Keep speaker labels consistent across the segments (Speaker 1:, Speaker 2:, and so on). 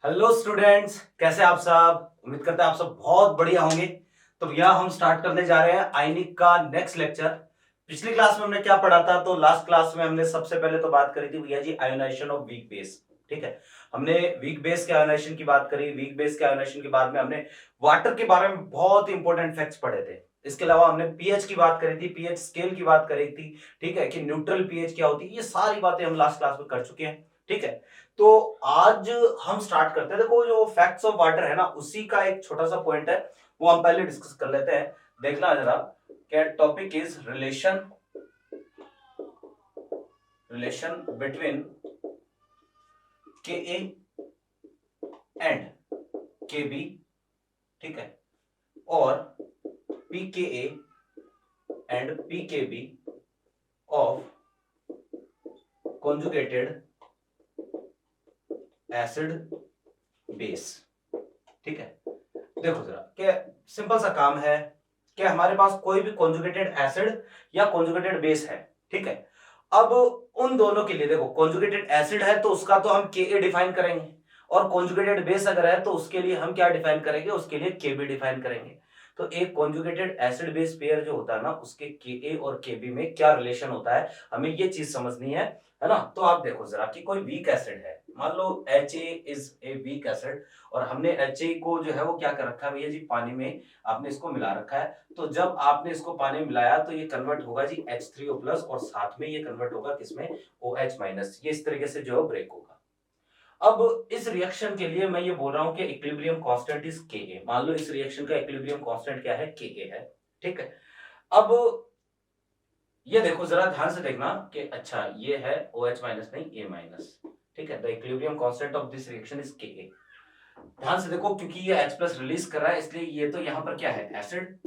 Speaker 1: Hello students, कैसे आप सब। उम्मीद करते हैं आप सब बहुत बढ़िया होंगे। तो भैया हम स्टार्ट करने जा रहे हैं आयनिक का नेक्स्ट लेक्चर। पिछली क्लास में हमने क्या पढ़ा था, तो लास्ट क्लास में हमने सबसे पहले तो बात करी थी भैया जी आयोनाइजेशन ऑफ वीक बेस। ठीक है, हमने वीक बेस के आयोनाइजेशन की बात करी। वीक बेस के आयोनाइजेशन के बाद में हमने वाटर के बारे में बहुत इंपॉर्टेंट फैक्ट्स पढ़े थे। इसके अलावा हमने पीएच की बात करी थी, पीएच स्केल की बात करी थी। ठीक है, कि न्यूट्रल पीएच क्या होती है, ये सारी बातें हम लास्ट क्लास में कर चुके हैं। ठीक है, तो आज हम स्टार्ट करते हैं। देखो, जो फैक्ट्स ऑफ वाटर है ना, उसी का एक छोटा सा पॉइंट है, वो हम पहले डिस्कस कर लेते हैं। देखना जरा, क्या topic is relation relation between के ए एंड के बी। ठीक है, और p K a and p K b of conjugated acid base. ठीक है, देखो जरा, क्या सिंपल सा काम है कि हमारे पास कोई भी कॉन्जुगेटेड एसिड या कॉन्जुगेटेड बेस है। ठीक है, अब उन दोनों के लिए देखो, कॉन्जुगेटेड एसिड है तो उसका तो हम के डिफाइन करेंगे, और कॉन्जुगेटेड बेस अगर है तो उसके लिए हम क्या डिफाइन करेंगे, उसके लिए के बी डिफाइन करेंगे। तो एक कॉन्जुगेटेड एसिड बेस पेयर जो होता है ना, उसके के और के बी में क्या रिलेशन होता है, हमें ये चीज समझनी है ना। तो आप देखो जरा कि कोई वीक एसिड है, मान लो H is a weak acid, और हमने एच को जो है वो क्या कर रखा है भैया जी, पानी में आपने इसको मिला रखा है। तो जब आपने इसको पानी में मिलाया तो ये कन्वर्ट होगा जी H3O प्लस, और साथ में ये कन्वर्ट होगा किसमें, OH माइनस। ये इस तरीके से जो है ब्रेक होगा। अब इस रिएक्शन के लिए मैं ये बोल रहा हूं कि इक्विलिब्रियम कांस्टेंट इज Ka। मान लो इस रिएक्शन का इक्विलिब्रियम कांस्टेंट क्या है, Ka है। ठीक है, अब ये देखो जरा ध्यान से देखना कि अच्छा ये है OH माइनस नहीं A माइनस। ठीक है, the equilibrium constant of this reaction is Ka। ध्यान से देखो, क्योंकि ये H प्लस रिलीज कर रहा है, इसलिए ये तो यहाँ पर क्या है, एसिड,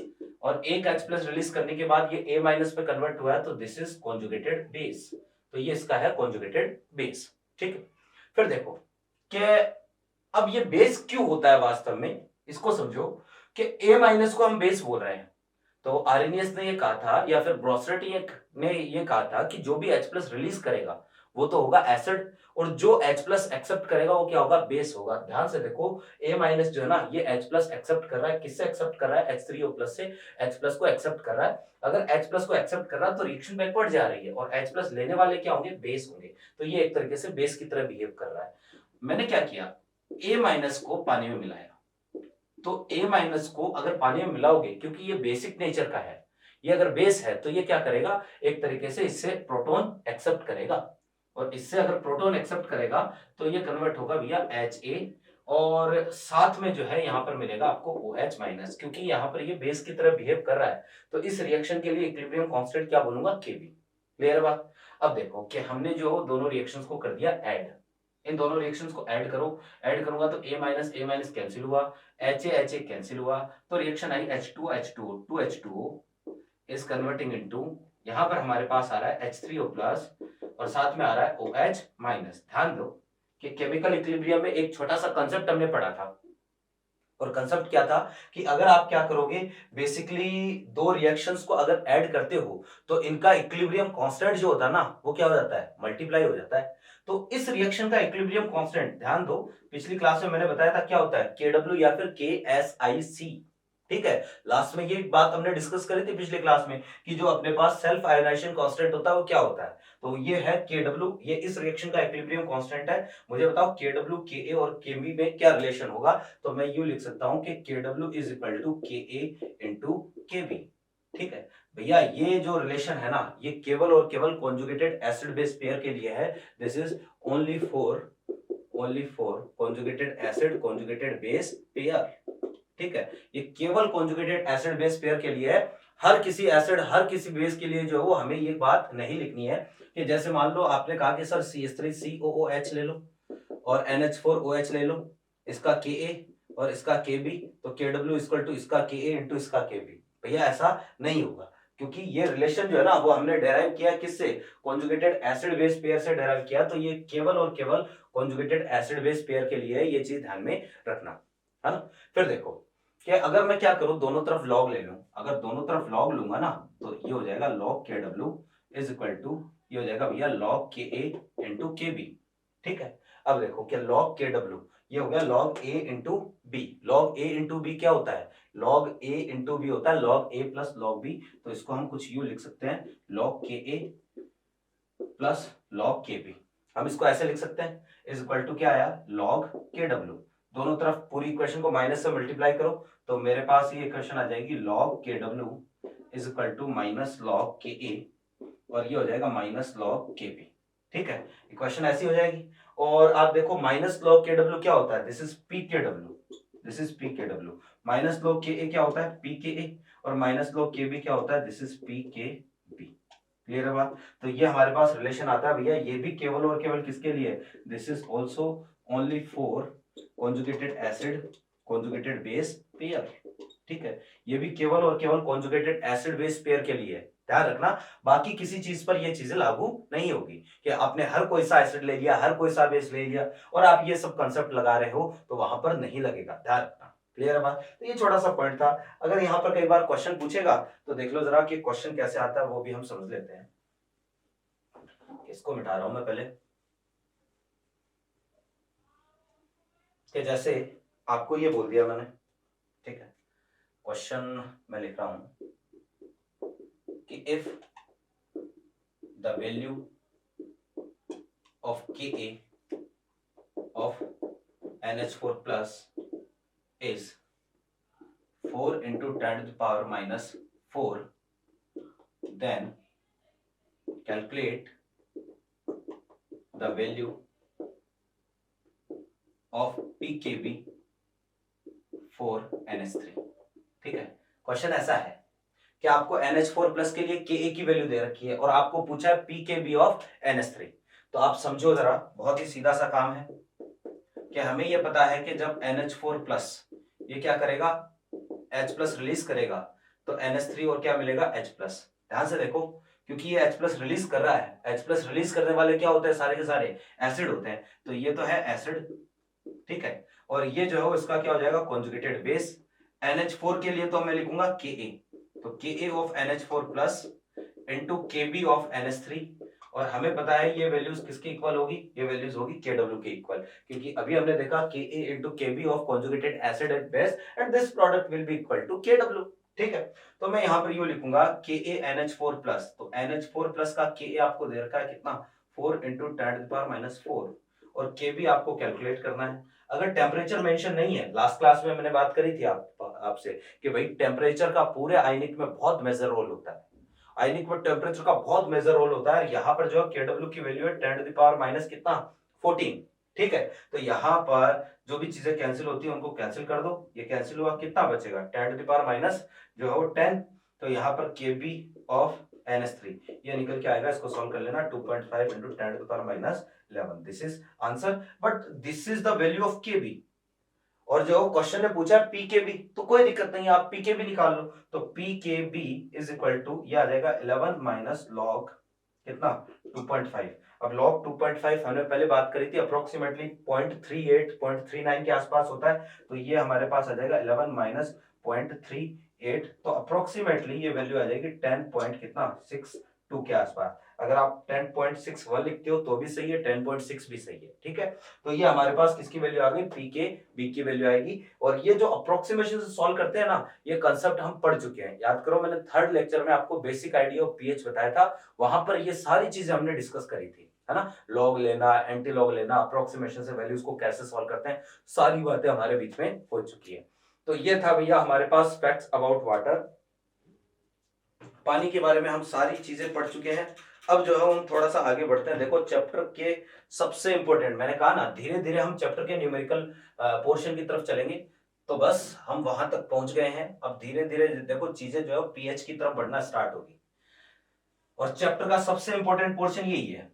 Speaker 1: और एक H प्लस रिलीज करने के बाद ये A माइनस पे कन्वर्ट हुआ है, तो दिस इज कॉन्जुगेटेड बेस। तो ये इसका है कॉन्जुगेटेड बेस। ठीक है, फिर देखो कि अब ये बेस क्यों होता है वास्तव में, इसको समझो कि A माइनस को हम बेस बोल रहे हैं। तो आर्रेनियस ने ये कहा था, या फिर ब्रोसरेट ने ये कहा था कि जो भी H प्लस रिलीज करेगा वो तो होगा एसिड, और जो H प्लस एक्सेप्ट करेगा वो क्या होगा, बेस होगा। ध्यान से देखो, A माइनस जो है ना, ये H प्लस एक्सेप्ट कर रहा है, किससे एक्सेप्ट कर रहा है, H3O प्लस से H प्लस को एक्सेप्ट कर रहा है। अगर H प्लस को एक्सेप्ट कर रहा है तो रिएक्शन बैकवर्ड जा रही है, और H प्लस लेने वाले क्या होंगे, बेस होंगे। तो ये एक तरीके से बेस की तरह बिहेव कर रहा है। मैंने क्या किया, A माइनस को पानी में मिलाया। तो A माइनस को अगर पानी में मिलाओगे, क्योंकि ये बेसिक नेचर का है, ये अगर बेस है तो ये क्या करेगा, एक तरीके से इससे प्रोटॉन एक्सेप्ट करेगा, और इससे अगर प्रोटॉन एक्सेप्ट करेगा तो ये कन्वर्ट होगा भैया Ha, और साथ में जो है यहाँ पर मिलेगा आपको OH माइनस, क्योंकि यहाँ पर ये बेस की तरह बिहेव कर रहा है। तो इस रिएक्शन के लिए इक्विलिब्रियम कांस्टेंट क्या बोलूंगा, Kb। क्लियर बात। अब देखो कि हमने जो दोनों रिएक्शंस को कर दिया ऐड, इन दोनों रिएक्शंस को ऐड करो। ऐड करूंगा तो A माइनस कैंसिल हुआ, Ha कैंसिल हुआ, तो reaction I H2H2O, 2H2O is converting into, यहां पर हमारे पास आ रहा है H3O प्लस, और साथ में आ रहा है OH माइनस। ध्यान दो कि केमिकल इक्विलिब्रियम में एक छोटा सा कंसेप्ट हमने पढ़ा था, और कंसेप्ट क्या था कि अगर आप क्या करोगे, बेसिकली दो रिएक्शंस को अगर ऐड करते हो तो इनका इक्विलिब्रियम कांस्टेंट जो होता है ना, वो क्या हो जाता है, मल्टीप्लाई हो जाता है। तो इस रिएक्शन का इक्विलिब्रियम कांस्टेंट, ध्यान दो, पिछली क्लास में मैंने बताया था क्या होता है, KW या फिर KSIC। ठीक है, लास्ट में ये बात हमने डिस्कस करी थी पिछले क्लास में, कि जो अपने पास सेल्फ आयोनाइजेशन कांस्टेंट होता है वो क्या होता है, तो ये है KW। ये इस रिएक्शन का इक्विलिब्रियम कांस्टेंट है। मुझे बताओ KW, Ka और Kb में क्या रिलेशन होगा, तो मैं यूं लिख सकता हूं कि KW is equal to Ka into Kb। ठीक है भैया, ये जो रिलेशन है ना, ये केवल और केवल कॉन्जुगेटेड एसिड बेस पेयर के लिए है। This is only for conjugated acid conjugated base pair. ठीक है, ये केवल कॉन्जुगेटेड एसिड बेस पेयर के लिए है। हर किसी एसिड, हर किसी बेस के लिए जो है वो हमें ये बात नहीं लिखनी है, कि जैसे मान लो आपने कहा कि सर CH3COOH ले लो, और NH4OH ले लो, इसका Ka और इसका Kb, तो KW इक्वल टू इसका Ka इंटू इसका Kb। भैया ऐसा नहीं होगा, क्योंकि ये रिलेशन जो है ना, वो हमने डेराइव किया किससे, कॉन्जुगेटेड एसिड बेस पेयर से डेराइव किया। तो ये केवल और केवल कॉन्जुगेटेड एसिड बेस पेयर के लिए है, ये चीज ध्यान में रखना, है ना। फिर देखो कि अगर मैं क्या करूं, दोनों तरफ लॉग ले लूं, अगर दोनों तरफ लॉग लूंगा ना, तो ये हो जाएगा log KW is equal to, ये हो जाएगा भैया log Ka इंटू Kb। ठीक है, अब देखो कि log KW, ये हो गया log a into B. log a into B क्या होता है, log a इंटू बी होता है log a plus log b। तो इसको हम कुछ यूं लिख सकते हैं log ka plus log kb। हम इसको ऐसे लिख सकते हैं इज इक्वल टू क्या आया log kw। दोनों तरफ पूरी इक्वेशन को माइनस से मल्टीप्लाई करो तो मेरे पास ये इक्वेशन आ जाएगी log kw is equal to minus log ka और ये हो जाएगा माइनस log kb। ठीक है, इक्वेशन ऐसी हो जाएगी। और आप देखो माइनस log kw क्या होता है, this is pkw, this is pkw। Minus log ka क्या होता है pka और माइनस log kb क्या होता है, दिस इज pkb। क्लियर है बात। तो ये हमारे पास रिलेशन आता है भैया, ये भी केवल और केवल किसके लिए, this is also only for conjugated acid conjugated base pair. ठीक है, ये भी केवल और केवल कॉन्जुगेटेड एसिड बेस पेयर के लिए है, ध्यान रखना। बाकी किसी चीज पर ये चीजें लागू नहीं होगी कि आपने हर कोई सा एसिड ले लिया, हर कोई सा बेस ले लिया और आप ये सब कंसेप्ट लगा रहे हो तो वहां पर नहीं लगेगा, ध्यान रखना। क्लियर है बात। तो ये छोटा सा पॉइंट था। अगर यहाँ पर कई बार क्वेश्चन पूछेगा तो देख लो जरा कि क्वेश्चन कैसे आता है, वो भी हम समझ लेते हैं। इसको मिटा रहा हूं मैं पहले कि जैसे आपको ये बोल दिया मैंने, ठीक है, क्वेश्चन मैं लिख रहा हूं कि if the value of Ka of NH4 plus is 4 into 10 to the power minus 4, then calculate the value of pKb for NH3। ठीक है, क्वेश्चन ऐसा है कि आपको NH4 प्लस के लिए Ka की वैल्यू दे रखी है और आपको पूछा है pKb ऑफ NH3। तो आप समझो जरा, बहुत ही सीधा सा काम है कि हमें यह पता है कि जब NH4 प्लस ये क्या करेगा, H प्लस रिलीज करेगा तो NH3 और क्या मिलेगा, H प्लस। ध्यान से देखो, क्योंकि ये H प्लस रिलीज कर रहा है, H प्लस रिलीज करने वाले क्या होते हैं, सारे के सारे एसिड होते हैं। तो ये तो है एसिड, ठीक है, और ये जो है इसका क्या हो जाएगा, कॉन्जुगेटेड बेस। NH4 के लिए तो मैं लिखूंगा Ka, तो Ka of NH4 plus into Kb of NH3। और हमें पता है ये वैल्यूज किसके इक्वल होगी, ये वैल्यूज होगी Kw के इक्वल, क्योंकि अभी हमने देखा Ka into Kb of conjugated acid and base and this product will be equal to Kw। ठीक है, तो मैं यहां पर ये लिखूंगा KaNH4 प्लस, तो NH4 प्लस का Ka आपको दे रखा है कितना, 4 इंटू 10⁻⁴ और Kb आपको कैलकुलेट करना है। अगर टेम्परेचर मेंशन नहीं है, लास्ट क्लास में मैंने बात करी थी आपसे कि भाई टेम्परेचर का पूरे आयनिक में बहुत मेजर रोल होता है, आयनिक में टेम्परेचर का बहुत मेजर रोल होता है। यहाँ पर जो Kw की वैल्यू है 10⁻⁻ कितना, 14। ठीक है, तो यहाँ पर जो भी चीजें कैंसिल होती है उनको कैंसिल कर दो, ये कैंसिल हुआ, कितना बचेगा 10⁻⁻ जो है वो 10। तो यहाँ पर Kb ऑफ NH3 ये निकल के आएगा, इसको सॉल्व कर लेना, 2.5 into 10⁻11, this is answer. But this is the value of Kb। और जो क्वेश्चन ने पूछा pKb, तो कोई दिक्कत नहीं है, आप pKb निकाल लो। तो pKb इज इक्वल टू ये आ जाएगा 11 माइनस लॉग कितना 2.5। अब लॉग 2.5 हमने पहले बात करी थी अप्रोक्सीमेटली 0.38 0.39 के आसपास होता है, तो ये हमारे पास आ जाएगा 11 माइनस 0.38, तो अप्रोक्सीमेटली ये वैल्यू आ जाएगी 10 पॉइंट कितना 62 के आसपास। अगर आप 10.61 लिखते हो तो भी सही है, 10.6 भी सही है। ठीक है, तो ये हमारे पास किसकी वैल्यू आ गई, pKb की वैल्यू आएगी। और ये जो अप्रोक्सीमेशन से सॉल्व करते हैं ना, ये कंसेप्ट हम पढ़ चुके हैं, याद करो मैंने थर्ड लेक्चर में आपको बेसिक आइडिया ऑफ पीएच बताया था, वहां पर ये सारी चीजें हमने डिस्कस करी थी, है ना। लॉग लेना, एंटी लॉग लेना, अप्रोक्सीमेशन से वैल्यूज को कैसे सॉल्व करते हैं, सारी बातें हमारे बीच में हो चुकी है। तो ये था भैया हमारे पास फैक्ट्स अबाउट वाटर। पानी के बारे में हम सारी चीजें पढ़ चुके हैं। अब जो है हम थोड़ा सा आगे बढ़ते हैं। देखो चैप्टर के सबसे इंपॉर्टेंट, मैंने कहा ना धीरे धीरे हम चैप्टर के न्यूमेरिकल पोर्शन की तरफ चलेंगे, तो बस हम वहां तक पहुंच गए हैं। अब धीरे धीरे देखो चीजें जो है पीएच की तरफ बढ़ना स्टार्ट होगी। और चैप्टर का सबसे इंपॉर्टेंट पोर्शन यही है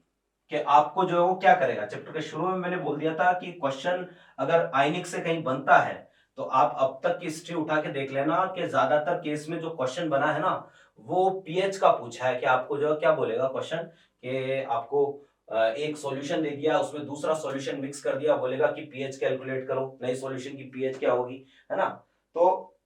Speaker 1: कि आपको जो है वो क्या करेगा। चैप्टर के शुरू में मैंने बोल दिया था कि क्वेश्चन अगर आयनिक से कहीं बनता है तो आप अब तक की हिस्ट्री उठा के देख लेना कि ज्यादातर केस में जो क्वेश्चन बना है ना वो पीएच का पूछा है। कि आपको जो क्या बोलेगा क्वेश्चन, कि आपको एक सॉल्यूशन दे दिया, उसमें दूसरा सॉल्यूशन मिक्स कर दिया, बोलेगा कि पीएच कैलकुलेट करो, नई सॉल्यूशन की पीएच क्या होगी, है ना। तो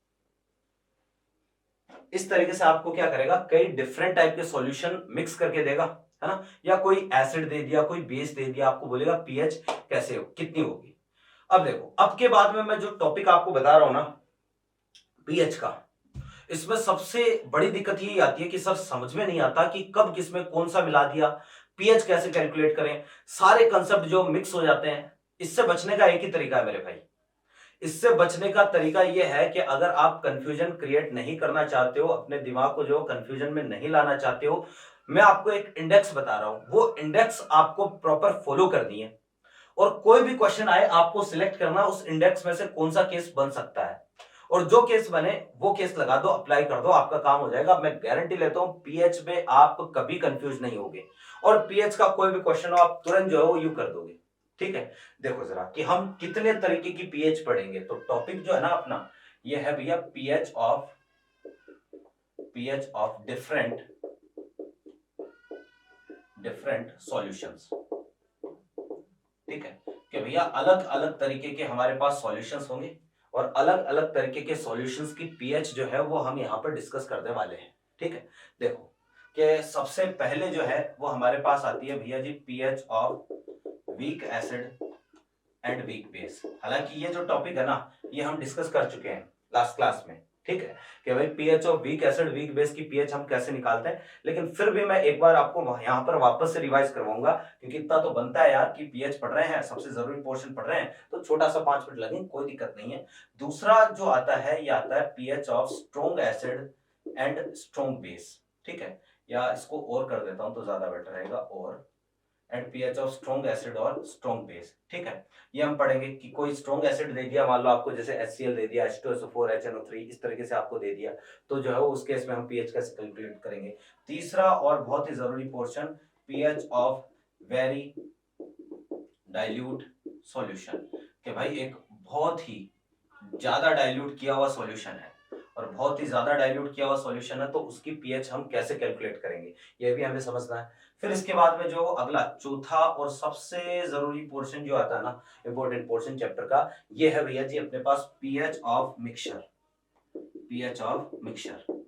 Speaker 1: इस तरीके से आपको क्या करेगा, कई डिफरेंट टाइप के सॉल्यूशन मिक्स करके देगा, है ना। या कोई एसिड दे दिया, कोई बेस दे दिया, आपको बोलेगा पीएच कैसे हो, कितनी होगी। अब देखो, अब के बाद में मैं जो टॉपिक आपको बता रहा हूं ना पीएच का, इसमें सबसे बड़ी दिक्कत ये आती है कि सर समझ में नहीं आता कि कब किसमें कौन सा मिला दिया, पीएच कैसे कैलकुलेट करें, सारे कंसेप्ट जो मिक्स हो जाते हैं। इससे बचने का एक ही तरीका है मेरे भाई, इससे बचने का तरीका यह है कि अगर आप कंफ्यूजन क्रिएट नहीं करना चाहते हो, अपने दिमाग को जो कंफ्यूजन में नहीं लाना चाहते हो, मैं आपको एक इंडेक्स बता रहा हूं, वो इंडेक्स आपको प्रॉपर फॉलो करनी है और कोई भी क्वेश्चन आए आपको सिलेक्ट करना उस इंडेक्स में से कौन सा केस बन सकता है और जो केस बने वो केस लगा दो, अप्लाई कर दो, आपका काम हो जाएगा। मैं गारंटी लेता हूं पीएच में आप कभी कंफ्यूज नहीं होगे और पीएच का कोई भी क्वेश्चन हो आप तुरंत जो है वो यू कर दोगे। ठीक है, देखो जरा कि हम कितने तरीके की पीएच पढ़ेंगे। तो टॉपिक जो है ना अपना ये है भैया पीएच ऑफ डिफरेंट सॉल्यूशंस। ठीक है, कि भैया अलग अलग तरीके के हमारे पास सॉल्यूशंस होंगे और अलग अलग तरीके के सॉल्यूशंस की पीएच जो है वो हम यहां पर डिस्कस करने वाले हैं। ठीक है, देखो कि सबसे पहले जो है वो हमारे पास आती है भैया ji pH of weak acid and weak base. हालांकि ये जो टॉपिक है ना ये हम डिस्कस कर चुके हैं लास्ट क्लास में। ठीक है, कि भाई pH of weak acid weak base की पीएच हम कैसे निकालते हैं, लेकिन फिर भी मैं एक बार आपको यहां पर वापस से रिवाइज करवाऊंगा क्योंकि इतना तो बनता है यार कि पीएच पढ़ रहे हैं, सबसे जरूरी पोर्शन पढ़ रहे हैं, तो छोटा सा 5 मिनट लगेंगे, कोई दिक्कत नहीं है। दूसरा जो आता है ये आता है pH of strong acid and strong base. ठीक है, या इसको और कर देता हूं तो ज्यादा बेटर रहेगा, और and pH of strong acid और स्ट्रॉन्ग बेस। ठीक है, ये हम पढ़ेंगे कि कोई स्ट्रॉन्ग एसिड दे दिया, मान लो आपको जैसे HCl दे दिया, H2SO4 HNO3 इस तरीके से आपको दे दिया, तो जो है वो उस केस में हम पीएच कैसे कैलकुलेट करेंगे। तीसरा और बहुत ही जरूरी portion pH of very dilute solution, कि भाई एक बहुत ही ज्यादा डाइल्यूट किया हुआ सॉल्यूशन है और बहुत ही ज्यादा डाइल्यूट किया हुआ सॉल्यूशन है तो उसकी पीएच हम कैसे कैलकुलेट करेंगे, ये भी हमें समझना है। फिर इसके बाद में जो अगला चौथा और सबसे जरूरी पोर्शन जो आता है ना, इंपॉर्टेंट पोर्शन चैप्टर का, ये है भैया जी अपने पास pH of mixture. PH of mixture,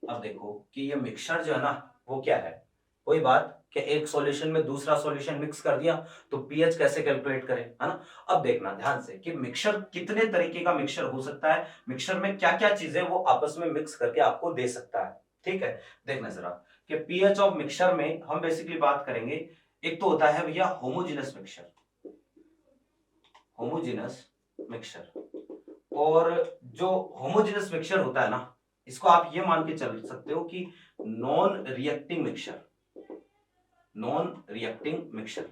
Speaker 1: अब देखो कि ये मिक्सचर जो है ना वो क्या है, वही बात कि एक सॉल्यूशन में दूसरा सॉल्यूशन मिक्स कर दिया तो पीएच कैसे कैलकुलेट करें, है ना। अब देखना ध्यान से कि मिक्सचर कितने तरीके का मिक्सचर हो सकता है, मिक्सचर में क्या क्या चीजें वो आपस में मिक्स करके आपको दे सकता है। ठीक है, देखना जरा कि पीएच ऑफ मिक्सचर में हम बेसिकली बात करेंगे, एक तो होता है भैया होमोजेनस मिक्सचर, होमोजेनस मिक्सचर। और जो होमोजेनस मिक्सचर होता है ना इसको आप ये मान के चल सकते हो कि non reacting mixture, non reacting mixture,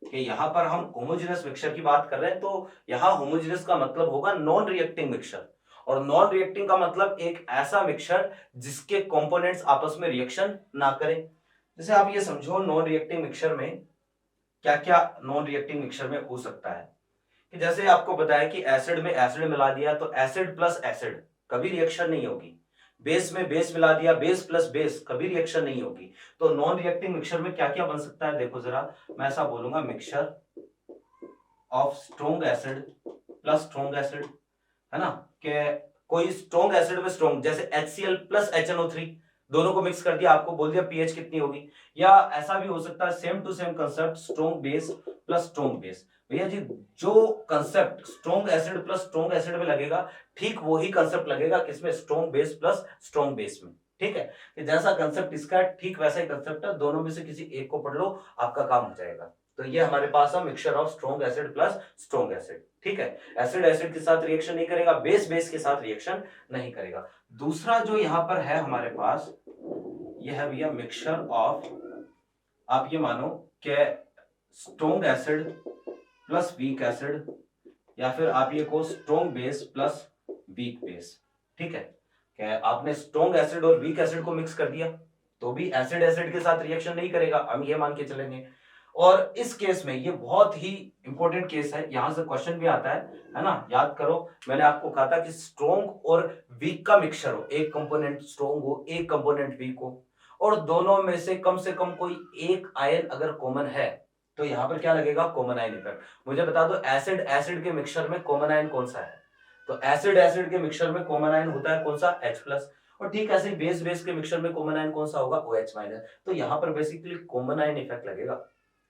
Speaker 1: कि यहां पर हम होमोजेनस मिक्सचर की बात कर रहे हैं तो यहां होमोजेनस का मतलब होगा नॉन रिएक्टिंग मिक्सचर, और नॉन रिएक्टिंग का मतलब एक ऐसा मिक्सचर जिसके कंपोनेंट्स आपस में रिएक्शन ना करें। जैसे आप ये समझो नॉन रिएक्टिंग मिक्सचर में क्या क्या नॉन रिएक्टिंग मिक्सचर में हो सकता है, कि जैसे आपको बताया कि एसिड में एसिड मिला दिया तो एसिड प्लस एसिड कभी रिएक्शन नहीं होगी, बेस में बेस मिला दिया बेस प्लस बेस कभी रिएक्शन नहीं होगी। तो नॉन रिएक्टिंग मिक्सचर में क्या क्या बन सकता है, देखो जरा मैं ऐसा बोलूंगा mixture of strong acid plus strong acid, है ना, कि कोई स्ट्रॉन्ग एसिड में स्ट्रॉन्ग जैसे HCl प्लस HNO3 दोनों को मिक्स कर दिया, आपको बोल दिया पीएच कितनी होगी। या ऐसा भी हो सकता है same to same concept strong base plus strong base. भैया जी जो concept strong acid plus strong acid में लगेगा ठीक वही कंसेप्ट लगेगा किसमें, strong base plus strong base में। ठीक है, कि जैसा कंसेप्ट इसका ठीक वैसा ही कंसेप्ट है, दोनों में से किसी एक को पढ़ लो आपका काम हो जाएगा। तो ये हमारे पास है mixture of strong acid plus strong acid. ठीक है, एसिड एसिड के साथ रिएक्शन नहीं करेगा, बेस बेस के साथ रिएक्शन नहीं करेगा। दूसरा जो यहां पर है हमारे पास यह है भैया मिक्सचर ऑफ, आप ये मानो कि strong acid plus weak acid, या फिर आप ये को strong base plus weak base. ठीक है, क्या आपने स्ट्रॉन्ग एसिड और वीक एसिड को मिक्स कर दिया तो भी एसिड एसिड के साथ रिएक्शन नहीं करेगा, हम ये मान के चलेंगे। और इस केस में ये बहुत ही इंपॉर्टेंट केस है, यहां से क्वेश्चन भी आता है ना, याद करो मैंने आपको कहा था कि स्ट्रॉन्ग और वीक का मिक्सचर हो, एक कंपोनेंट स्ट्रॉन्ग हो एक कंपोनेंट वीक हो और दोनों में से कम कोई एक आयन अगर कॉमन है तो यहां पर क्या लगेगा, कॉमन आयन इफेक्ट। मुझे बता दो एसिड एसिड के मिक्सचर में कॉमन आयन कौन सा है, तो एसिड एसिड के मिक्सचर में कॉमन आयन होता है कौन सा, H+। और ठीक ऐसे ही बेस बेस के मिक्सचर में कॉमन आयन कौन सा होगा, OH-। तो यहां पर बेसिकली कॉमन आयन इफेक्ट लगेगा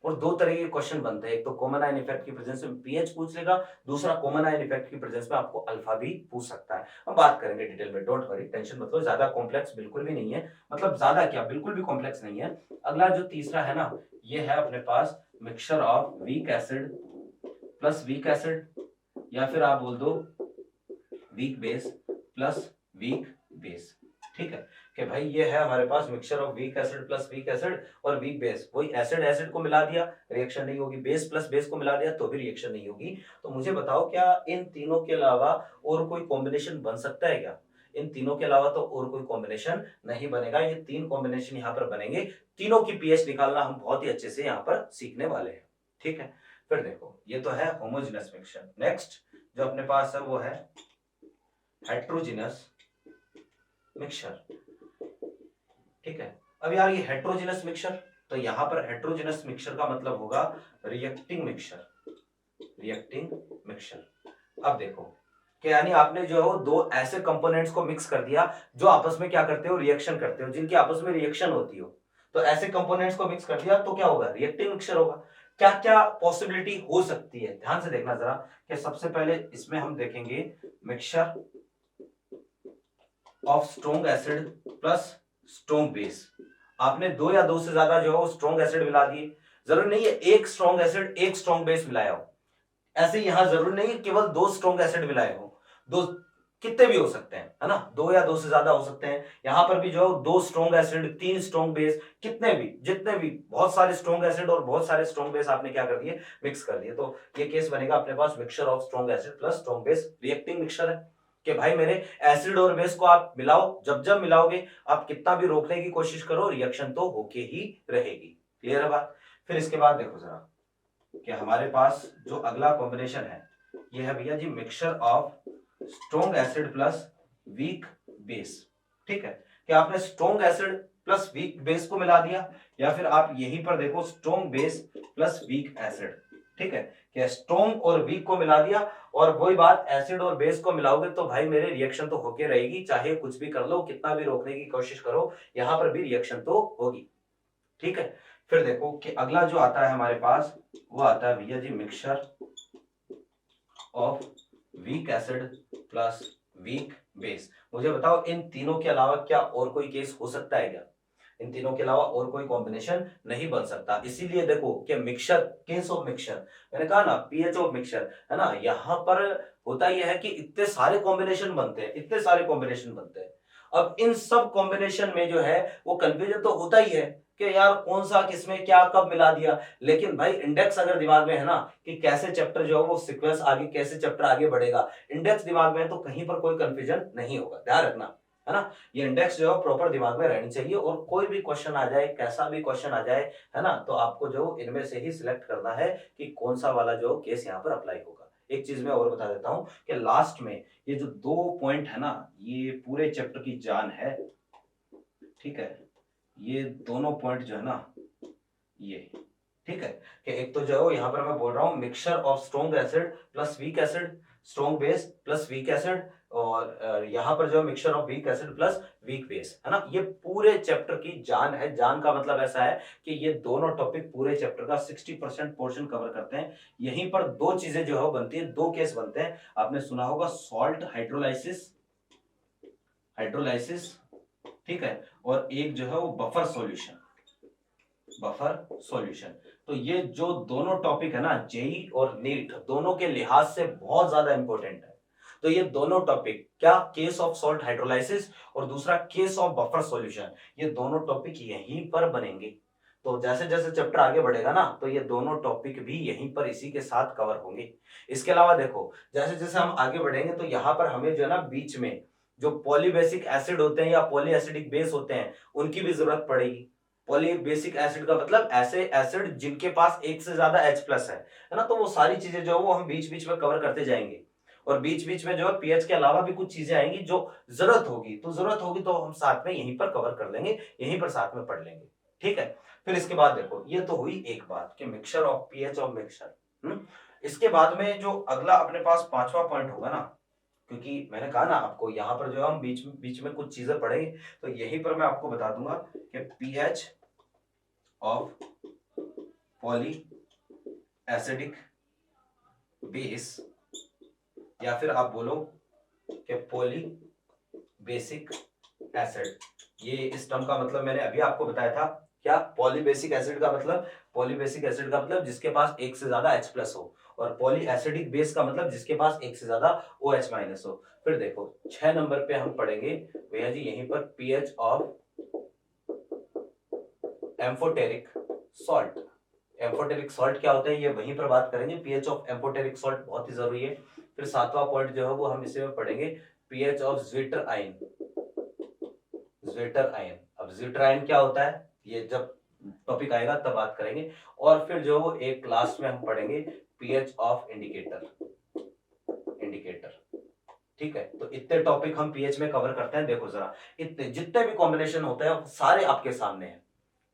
Speaker 1: और दो तरह के क्वेश्चन बनते हैं, एक तो कॉमन आयन इफेक्ट की प्रेजेंस में पीएच पूछ लेगा, दूसरा कॉमन आयन इफेक्ट की प्रेजेंस में आपको अल्फा भी पूछ सकता है। हम बात करेंगे डिटेल में, डोंट वरी, टेंशन मत लो, ज्यादा कॉम्प्लेक्स बिल्कुल भी नहीं है, मतलब ज्यादा क्या, बिल्कुल भी कॉम्प्लेक्स नहीं है। अगला जो तीसरा है ना, ये है अपने पास mixture of weak acid plus weak acid, या फिर आप बोल दो weak base plus weak base. ठीक है कि भाई ये है हमारे पास mixture of weak acid plus weak acid और वीक बेस, वही एसिड एसिड को मिला दिया रिएक्शन नहीं होगी, बेस प्लस बेस को मिला दिया तो भी रिएक्शन नहीं होगी। तो मुझे बताओ क्या इन तीनों के अलावा और कोई कॉम्बिनेशन बन सकता है क्या? इन तीनों के अलावा तो और कोई कॉम्बिनेशन नहीं बनेगा, ये तीन कॉम्बिनेशन यहाँ पर बनेंगे, तीनों की पीएच निकालना हम बहुत ही अच्छे से यहाँ पर सीखने वाले हैं। ठीक है, फिर देखो ये तो है होमोजेनस मिक्सचर। नेक्स्ट जो अपने पास है वो है हेट्रोजेनस मिक्सचर। ठीक है, अब यार ये हेट्रोजेनस मिक्सचर, तो यहां पर हेट्रोजेनस मिक्सचर का मतलब होगा रिएक्टिंग मिक्सचर, रिएक्टिंग मिक्सचर। अब देखो कि यानी आपने जो है दो ऐसे कंपोनेंट्स को मिक्स कर दिया जो आपस में क्या करते हो, रिएक्शन करते हो, जिनकी आपस में रिएक्शन होती हो, तो ऐसे कंपोनेंट्स को मिक्स कर दिया तो क्या होगा, रिएक्टिंग मिक्सचर होगा। क्या क्या पॉसिबिलिटी हो सकती है, ध्यान से देखना जरा, कि सबसे पहले इसमें हम देखेंगे mixture of strong acid plus strong base. आपने दो या दो से ज्यादा जो है स्ट्रॉन्ग एसिड मिला दिए, जरूरी नहीं है एक स्ट्रॉन्ग एसिड एक स्ट्रॉन्ग बेस मिलाया हो, ऐसे यहां जरूरी नहीं है केवल दो स्ट्रॉन्ग एसिड मिलाए हो, दो कितने भी हो सकते हैं, है ना, दो या दो से ज्यादा हो सकते हैं। यहां पर भी जो दो स्ट्रॉन्ग एसिड तीन स्ट्रॉन्ग बेस, कितने भी जितने भी बहुत सारे स्ट्रॉन्ग एसिड और बहुत सारे स्ट्रॉन्ग बेस आपने क्या कर दिए, मिक्स कर दिए, तो ये केस बनेगा अपने पास mixture of strong acid plus strong base, reacting mixture है कि भाई मेरे एसिड और बेस को आप मिलाओ, जब जब मिलाओगे आप कितना भी रोकने की कोशिश करो रिएक्शन तो होके ही रहेगी। क्लियर है बात? फिर इसके बाद देखो जरा कि हमारे पास जो अगला कॉम्बिनेशन है ये है भैया ji mixture of strong acid plus weak base. ठीक है कि आपने strong acid plus weak base को मिला दिया, या फिर आप यहीं पर देखो strong base plus weak acid. ठीक है कि स्ट्रॉन्ग और वीक को मिला दिया, और वही बात एसिड और बेस को मिलाओगे तो भाई मेरे रिएक्शन तो होके रहेगी, चाहे कुछ भी कर लो, कितना भी रोकने की कोशिश करो, यहां पर भी रिएक्शन तो होगी। ठीक है, फिर देखो कि अगला जो आता है हमारे पास वो आता है भैया ji mixture of weak acid plus weak base. मुझे बताओ इन तीनों के अलावा क्या और कोई केस हो सकता है क्या? इन तीनों के अलावा और कोई कॉम्बिनेशन नहीं बन सकता, इसीलिए देखो कि मिक्सचर, केस ऑफ मिक्सचर, मैंने कहा ना पीएच ऑफ मिक्सचर, है ना, यहां पर होता यह है कि इतने सारे कॉम्बिनेशन बनते हैं, इतने सारे कॉम्बिनेशन बनते हैं। अब इन सब कॉम्बिनेशन में जो है वो कंफ्यूजन तो होता ही है कि यार कौन सा किसमें क्या कब मिला दिया, लेकिन भाई इंडेक्स अगर दिमाग में है ना कि कैसे चैप्टर जो है वो सीक्वेंस आगे, कैसे चैप्टर आगे बढ़ेगा, इंडेक्स दिमाग में है तो कहीं पर कोई कंफ्यूजन नहीं होगा, ध्यान रखना, है ना। ये इंडेक्स जो है प्रॉपर दिमाग में रहनी चाहिए, और कोई भी क्वेश्चन आ जाए, कैसा भी क्वेश्चन आ जाए, है ना, तो आपको जो इनमें से ही सिलेक्ट करना है कि कौन सा वाला जो केस यहाँ पर अप्लाई होगा। एक चीज मैं और बता देता हूं कि लास्ट में ये जो दो पॉइंट है ना, ये पूरे चैप्टर की जान है। ठीक है, ये दोनों पॉइंट जो है ना ये, ठीक है, कि एक तो जो है यहाँ पर मैं बोल रहा हूँ mixture of strong acid plus weak acid, strong base plus weak acid, और यहाँ पर जो mixture of weak acid plus weak base, है ना, ये पूरे चैप्टर की जान है। जान का मतलब ऐसा है कि ये दोनों टॉपिक पूरे चैप्टर का 60% पोर्शन कवर करते हैं। यहीं पर दो चीजें जो है बनती है, दो केस बनते हैं, आपने सुना होगा सॉल्ट हाइड्रोलाइसिस, हाइड्रोलाइसिस, ठीक है, और एक जो है वो बफर सॉल्यूशन, बफर सॉल्यूशन। तो ये जो दोनों टॉपिक है ना, जेई और नीट दोनों के लिहाज से बहुत ज्यादा इंपॉर्टेंट है। तो ये दोनों टॉपिक क्या, केस ऑफ सॉल्ट हाइड्रोलाइसिस और दूसरा केस ऑफ बफर सॉल्यूशन, ये दोनों टॉपिक यहीं पर बनेंगे। तो जैसे जैसे चैप्टर आगे बढ़ेगा ना तो ये दोनों टॉपिक भी यहीं पर इसी के साथ कवर होंगे। इसके अलावा देखो जैसे जैसे हम आगे बढ़ेंगे तो यहाँ पर हमें जो है ना बीच में जो पॉलीबेसिक एसिड होते हैं या पॉली एसिडिक बेस होते हैं उनकी भी जरूरत पड़ेगी। पॉलीबेसिक एसिड का मतलब ऐसे एसिड जिनके पास एक से ज्यादा H प्लस है ना, तो वो सारी चीजें जो है वो हम बीच बीच में कवर करते जाएंगे, और बीच बीच में जो है पीएच के अलावा भी कुछ चीजें आएंगी जो जरूरत होगी, तो जरूरत होगी तो हम साथ में यहीं पर कवर कर लेंगे, यहीं पर साथ में पढ़ लेंगे। ठीक है, फिर इसके बाद देखो ये तो हुई एक बात कि mixture of pH of mixture. इसके बाद में जो अगला अपने पास पांचवा पॉइंट होगा ना, क्योंकि मैंने कहा ना आपको यहाँ पर जो हम बीच में कुछ चीजें पढ़ेंगे, तो यहीं पर मैं आपको बता दूंगा कि pH of poly acidic base, या फिर आप बोलो कि पॉली बेसिक एसिड। ये इस टर्म का मतलब मैंने अभी आपको बताया था। क्या पॉली बेसिक एसिड का मतलब? पॉली बेसिक एसिड का मतलब जिसके पास एक से ज्यादा H प्लस हो, और पॉली एसिडिक बेस का मतलब जिसके पास एक से ज्यादा OH माइनस हो। फिर देखो 6 नंबर पे हम पढ़ेंगे भैया जी यहीं पर pH of amphoteric salt. Amphoteric salt क्या होता है ये वहीं पर बात करेंगे। पीएच ऑफ एम्फोटेरिक सॉल्ट बहुत ही जरूरी है। फिर 7वां पॉइंट जो है वो हम इसे में पढ़ेंगे pH of zwitter ion. Zwitter ion, अब ज्विटर आयन क्या होता है ये जब टॉपिक आएगा तब बात करेंगे। और फिर जो वो एक लास्ट में हम पढ़ेंगे पीएच ऑफ इंडिकेटर। इंडिकेटर, ठीक है। तो इतने टॉपिक हम पीएच में कवर करते हैं। देखो जरा इतने जितने भी कॉम्बिनेशन होते हैं सारे आपके सामने हैं।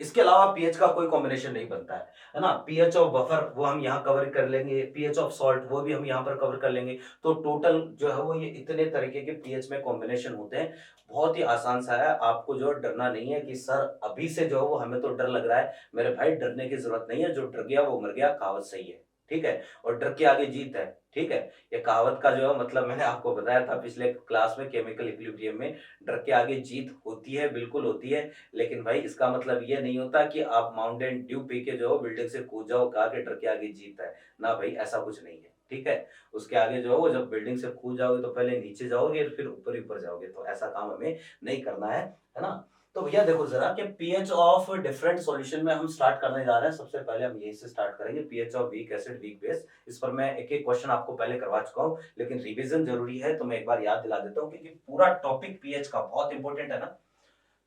Speaker 1: इसके अलावा पीएच का कोई कॉम्बिनेशन नहीं बनता है ना। पीएच ऑफ बफर वो हम यहाँ कवर कर लेंगे, पीएच ऑफ सॉल्ट वो भी हम यहाँ पर कवर कर लेंगे। तो टोटल जो है वो ये इतने तरीके के पीएच में कॉम्बिनेशन होते हैं। बहुत ही आसान सा है, आपको जो डरना नहीं है कि सर अभी से जो है वो हमें तो डर लग रहा है। मेरे भाई डरने की जरूरत नहीं है, जो डर गया वो मर गया, कहावत सही है, ठीक है। और डर के आगे जीत है, ठीक है। ये कहावत का जो है मतलब मैंने आपको बताया था पिछले क्लास में केमिकल इक्विलिब्रियम में, डर के आगे जीत होती है, बिल्कुल होती है। लेकिन भाई इसका मतलब ये नहीं होता कि आप माउंटेन ड्यू पी के जो बिल्डिंग से कूद जाओ कहा कि डर के आगे जीत है। ना भाई ऐसा कुछ नहीं है, ठीक है। उसके आगे जो है वो जब बिल्डिंग से कूद जाओगे तो पहले नीचे जाओगे फिर ऊपर ही ऊपर जाओगे, तो ऐसा काम हमें नहीं करना है ना। तो भैया देखो जरा कि पीएच ऑफ डिफरेंट सॉल्यूशन में हम स्टार्ट करने जा रहे हैं। सबसे पहले हम यही से स्टार्ट करेंगे pH of weak acid weak base. इस पर मैं एक एक क्वेश्चन आपको पहले करवा चुका हूं, लेकिन रिवीजन जरूरी है तो मैं एक बार याद दिला देता हूं क्योंकि पूरा टॉपिक पीएच का बहुत इंपॉर्टेंट है ना।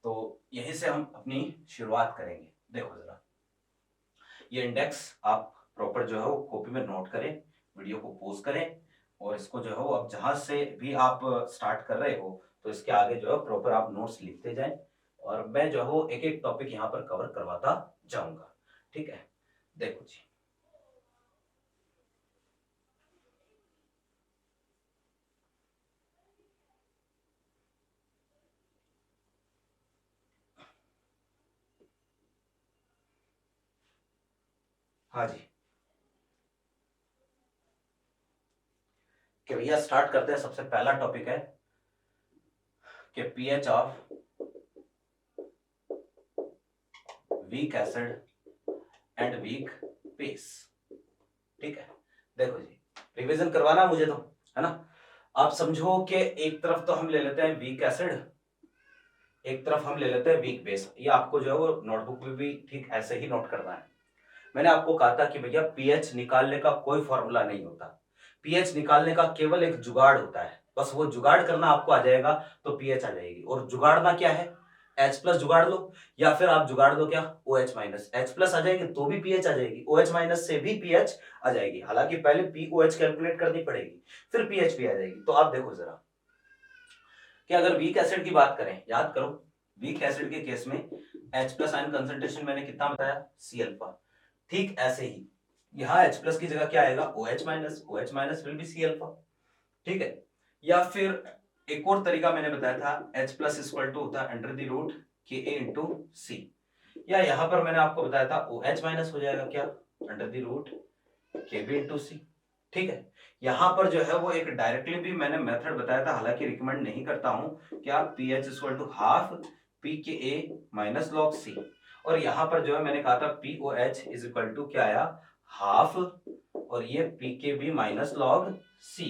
Speaker 1: तो यहीं से हम अपनी शुरुआत करेंगे। देखो जरा ये इंडेक्स आप प्रॉपर जो है वो कॉपी में नोट करें, वीडियो को पॉज करें, और इसको जो है वो अब जहां से भी आप स्टार्ट कर रहे हो तो इसके आगे जो है प्रॉपर आप नोट्स लिखते जाएं, और मैं जो है वो एक एक टॉपिक यहाँ पर कवर करवाता जाऊंगा, ठीक है। देखो जी, हाँ जी, कि भैया स्टार्ट करते हैं। सबसे पहला टॉपिक है कि pH of weak acid and weak base, ठीक है। देखो जी, रिवीजन करवाना मुझे तो, है ना। आप समझो कि एक तरफ तो हम ले लेते हैं वीक एसिड, एक तरफ हम ले लेते हैं वीक बेस। ये आपको जो है वो नोटबुक में भी ठीक ऐसे ही नोट करना है। मैंने आपको कहा था कि भैया पीएच निकालने का कोई फॉर्मूला नहीं होता। पीएच निकालने का केवल एक जुगाड़ होता है, बस वो जुगाड़ करना आपको आ जाएगा तो पीएच आ जाएगी। और जुगाड़ना क्या है? H प्लस जुगाड़ लो, या फिर आप जुगाड़ दो क्या OH माइनस। H प्लस आ जाएगी तो भी पीएच आ जाएगी, OH माइनस से भी पीएच आ जाएगी। हालांकि पहले POH कैलकुलेट करनी पड़ेगी फिर पीएच भी आ जाएगी। तो आप देखो जरा कि अगर वीक एसिड की बात करें, याद करो वीक एसिड के केस में H प्लस आयन कंसंट्रेशन मैंने कितना बताया, C अल्फा। ठीक ऐसे ही यहाँ H प्लस की जगह क्या आएगा, OH minus. OH minus will be C alpha, ठीक है। या फिर एक और तरीका मैंने बताया था, H प्लस इक्वल टू होता है अंडर द रूट के ए इंटू सी। या यहां पर मैंने आपको बताया था OH माइनस हो जाएगा क्या, अंडर द रूट के बी इंटू सी, ठीक है। यहां पर जो है वो एक डायरेक्टली भी मैंने मेथड बताया था, हालांकि रिकमेंड नहीं करता हूं कि आप p H equal to half p K a minus log c. और यहां पर जो है मैंने कहा था p O H is equal to क्या आया, हाफ, और ये P K B minus log c,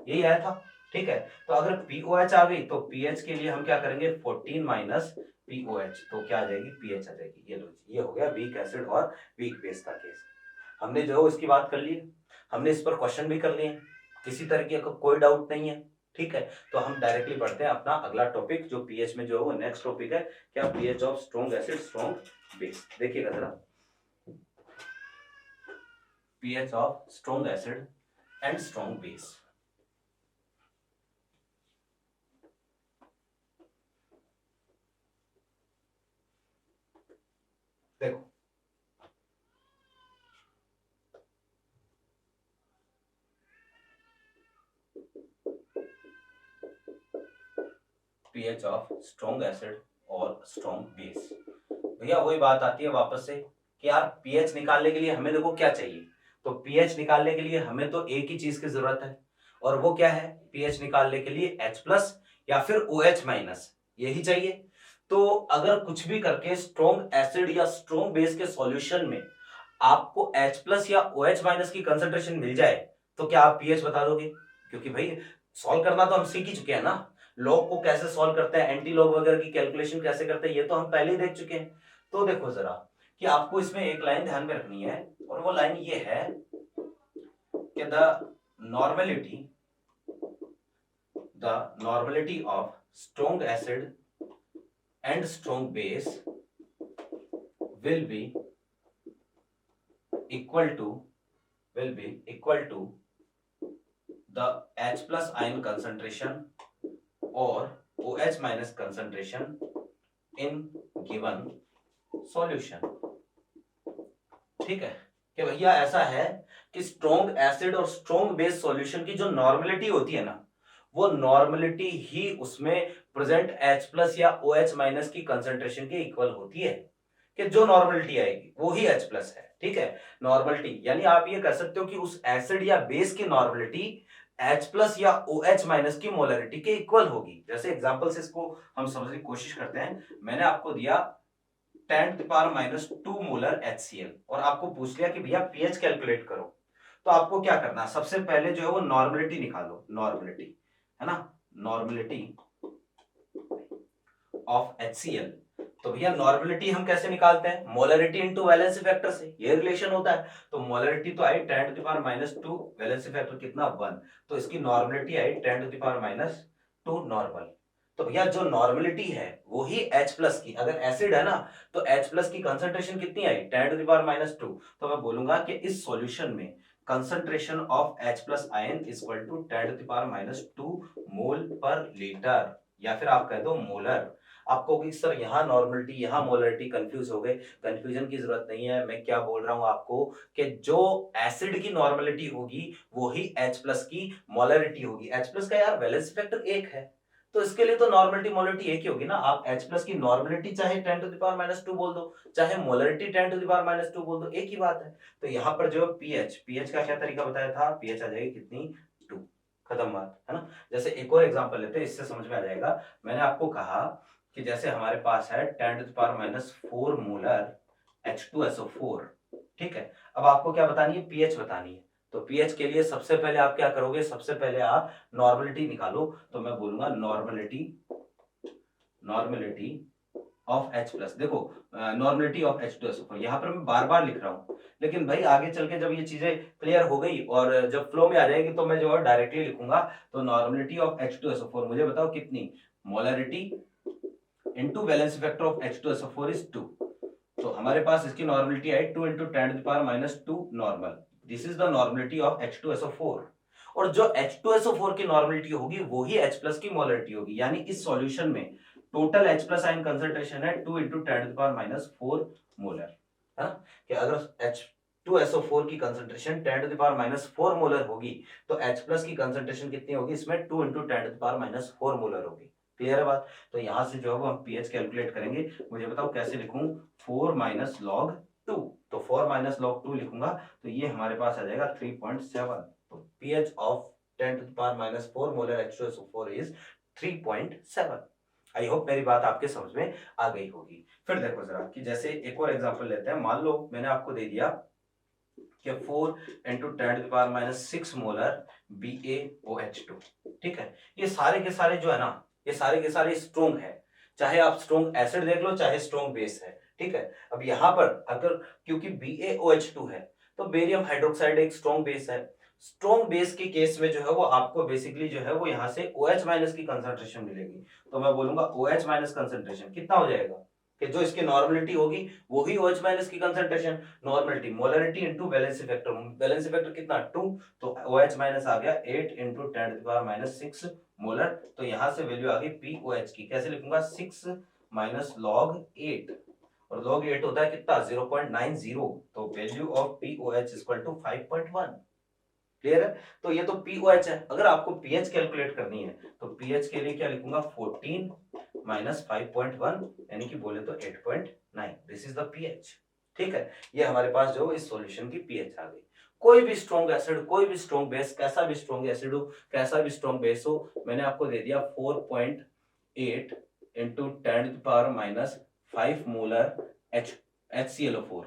Speaker 1: यही आया था, ठीक है। तो अगर पी ओ एच आ गई तो पी एच के लिए हम क्या करेंगे 14 माइनस पी ओ एच, तो क्या आ जाएगी पीएच आ जाएगी। ये लो ये हो गया वीक एसिड और वीक बेस का केस। हमने जो है इसकी बात कर ली, हमने इस पर क्वेश्चन भी कर लिए, किसी तरीके का कोई डाउट नहीं है, ठीक है। तो हम डायरेक्टली बढ़ते हैं अपना अगला टॉपिक जो पीएच में जो है वो नेक्स्ट टॉपिक है, क्या pH of strong acid strong base. देखिएगा जरा pH of strong acid and strong base. देखो पीएच ऑफ स्ट्रॉन्ग एसिड और स्ट्रॉन्ग बेस, भैया वही बात आती है वापस से कि यार पीएच निकालने के लिए हमें देखो क्या चाहिए, तो पीएच निकालने के लिए हमें तो एक ही चीज की जरूरत है, और वो क्या है, पीएच निकालने के लिए H प्लस या फिर OH माइनस, यही चाहिए। तो अगर कुछ भी करके स्ट्रॉन्ग एसिड या स्ट्रॉन्ग बेस के सॉल्यूशन में आपको H प्लस या OH माइनस की कंसंट्रेशन मिल जाए, तो क्या आप पीएच बता दोगे? क्योंकि भाई सॉल्व करना तो हम सीख ही चुके हैं ना, लॉग को कैसे सॉल्व करते हैं, एंटी लॉग वगैरह की कैलकुलेशन कैसे करते हैं, ये तो हम पहले ही देख चुके हैं। तो देखो जरा कि आपको इसमें एक लाइन ध्यान में रखनी है, और वो लाइन ये है कि the normality of strong acid and strong base will be equal to the H plus ion concentration or OH minus concentration in given solution। ठीक है कि भैया ऐसा है कि स्ट्रॉन्ग एसिड और स्ट्रॉन्ग बेस सॉल्यूशन की जो नॉर्मेलिटी होती है ना, वो नॉर्मेलिटी ही उसमें प्रेजेंट H प्लस या OH माइनस की कंसंट्रेशन के इक्वल होती है, कि जो नॉर्मेलिटी आएगी वो ही H प्लस है। ठीक है, नॉर्मेलिटी यानी आप ये कह सकते हो कि उस एसिड या बेस की नॉर्मेलिटी H प्लस या OH माइनस की मोलरिटी के इक्वल होगी। जैसे एग्जांपल से इसको हम समझने की कोशिश करते हैं। मैंने आपको दिया 10⁻² मोलर HCl और आपको पूछ लिया कि भैया पीएच कैलकुलेट करो, तो आपको क्या करना है, सबसे पहले जो है वो नॉर्मेलिटी निकालो, नॉर्मेलिटी है ना, नॉर्मेलिटी ऑफ HCl। तो भैया नॉर्मेलिटी हम कैसे निकालते हैं, मोलरिटी इनटू वैलेंसी फैक्टर से, ये रिलेशन होता है। तो मोलरिटी तो आई 10⁻², वैलेंसी फैक्टर कितना 1, तो इसकी नॉर्मेलिटी आई 10⁻² नॉर्मल। तो भैया जो नॉर्मेलिटी है वो ही H प्लस की, अगर एसिड है ना तो H प्लस की कंसंट्रेशन कितनी आई 10⁻², तो मैं बोलूंगा कि इस सॉल्यूशन में concentration of H plus ion equal to 10⁻² mole पर लीटर, या फिर आप कह दो मोलर। आपको कि सर यहाँ नॉर्मलिटी यहाँ मोलरिटी कंफ्यूज हो गए, कंफ्यूजन की जरूरत नहीं है। मैं क्या बोल रहा हूँ आपको कि जो एसिड की नॉर्मलिटी होगी वो ही H प्लस की मोलरिटी होगी। H प्लस का यार वैलेंस फैक्टर 1 है, तो इसके लिए तो नॉर्मलिटी मोलरिटी एक ही होगी ना। आप H प्लस की नॉर्मलिटी चाहे 10⁻² बोल दो, चाहे मोलरिटी 10⁻² बोल दो, एक ही बात है। तो यहाँ पर जो पीएच का क्या तरीका बताया था, पीएच आ जाएगी कितनी 2, खत्म बात है ना। जैसे एक और एग्जांपल लेते हैं, इससे समझ में आ जाएगा। मैंने आपको कहा कि जैसे हमारे पास है 10⁻⁴ मोलर H2SO4, ठीक है। अब आपको क्या बतानी है, पीएच बतानी है। तो पीएच के लिए सबसे पहले आप क्या करोगे, सबसे पहले आप नॉर्मलिटी निकालो। तो मैं बोलूंगा नॉर्मलिटी ऑफ H प्लस। देखो नॉर्मलिटी ऑफ H2SO4 यहाँ पर मैं बार बार लिख रहा हूँ, लेकिन भाई आगे चल के जब ये चीजें क्लियर हो गई और जब फ्लो में आ जाएगी तो मैं जो है डायरेक्टली लिखूंगा। तो नॉर्मलिटी ऑफ H2SO4 मुझे बताओ कितनी, molarity into valency factor of H2SO4 is 2। तो हमारे पास इसकी normality I 2 × 10⁻² normal. This is the normality of H2SO4। और जो H2SO4 की नॉर्मलिटी होगी वो ही H प्लस की मोलरिटी होगी, यानी इस सॉल्यूशन में total H plus ion concentration है 2 × 10⁻⁴ मोलर, है ना। कि अगर H2SO4 की कंसंट्रेशन 10⁻⁴ मोलर होगी तो H प्लस की कंसंट्रेशन कितनी होगी, इसमें 2 × 10⁻⁴ मोलर होगी। क्लियर है बात। तो यहां से जो है वो हम पीएच कैलकुलेट करेंगे। मुझे बताओ कैसे लिखूं, 4 - log 2। तो 4 - log 2 लिखूंगा तो ये हमारे पास आ जाएगा 3.7। तो pH of 10⁻⁴ molar H2SO4 is 3.7। I hope मेरी बात आपके समझ में आ गई होगी। फिर देखो जरा कि जैसे एक और एग्जांपल लेते हैं। मान लो मैंने आपको दे दिया कि 4 × 10⁻⁶ मोलर BaOH2, ठीक है। ये सारे के सारे जो है ना, ये सारे के सारे स्ट्रॉन्ग है, चाहे आप स्ट्रॉन्ग एसिड देख लो चाहे स्ट्रॉन्ग बेस है, ठीक है। अब यहाँ पर अगर क्योंकि BaOH2 है तो बेरियम हाइड्रोक्साइड एक स्ट्रॉन्ग बेस है। स्ट्रॉन्ग बेस के केस में जो है वो आपको बेसिकली जो है वो यहाँ से OH माइनस की कंसंट्रेशन मिलेगी। तो मैं बोलूंगा OH माइनस कंसंट्रेशन कितना हो जाएगा, कि जो इसकी नॉर्मलिटी होगी वो ही OH माइनस की concentration, normality molarity into valency factor, valency factor कितना 2, तो OH माइनस आ गया 8 × 10⁻⁶ मोलर। तो यहां से वैल्यू आ गई POH की, कैसे लिखूंगा 6 - log 8, और log 8 होता है कितना 0.90। तो value of POH equal to 5.1। Clear है। तो ये तो POH है। अगर आपको पीएच कैलकुलेट करनी है तो पीएच के लिए क्या लिखूंगा 14 - 5.1 यानी कि बोले तो 8.9। दिस इज द पीएच, ठीक है, ये हमारे पास जो इस सॉल्यूशन की पीएच आ गई। कोई भी स्ट्रॉन्ग एसिड, कोई भी स्ट्रॉन्ग बेस, कैसा भी स्ट्रॉन्ग एसिड हो, कैसा भी स्ट्रॉन्ग बेस हो, मैंने आपको दे दिया 4.8 इंटू 10⁻⁵ मोलर HClO4,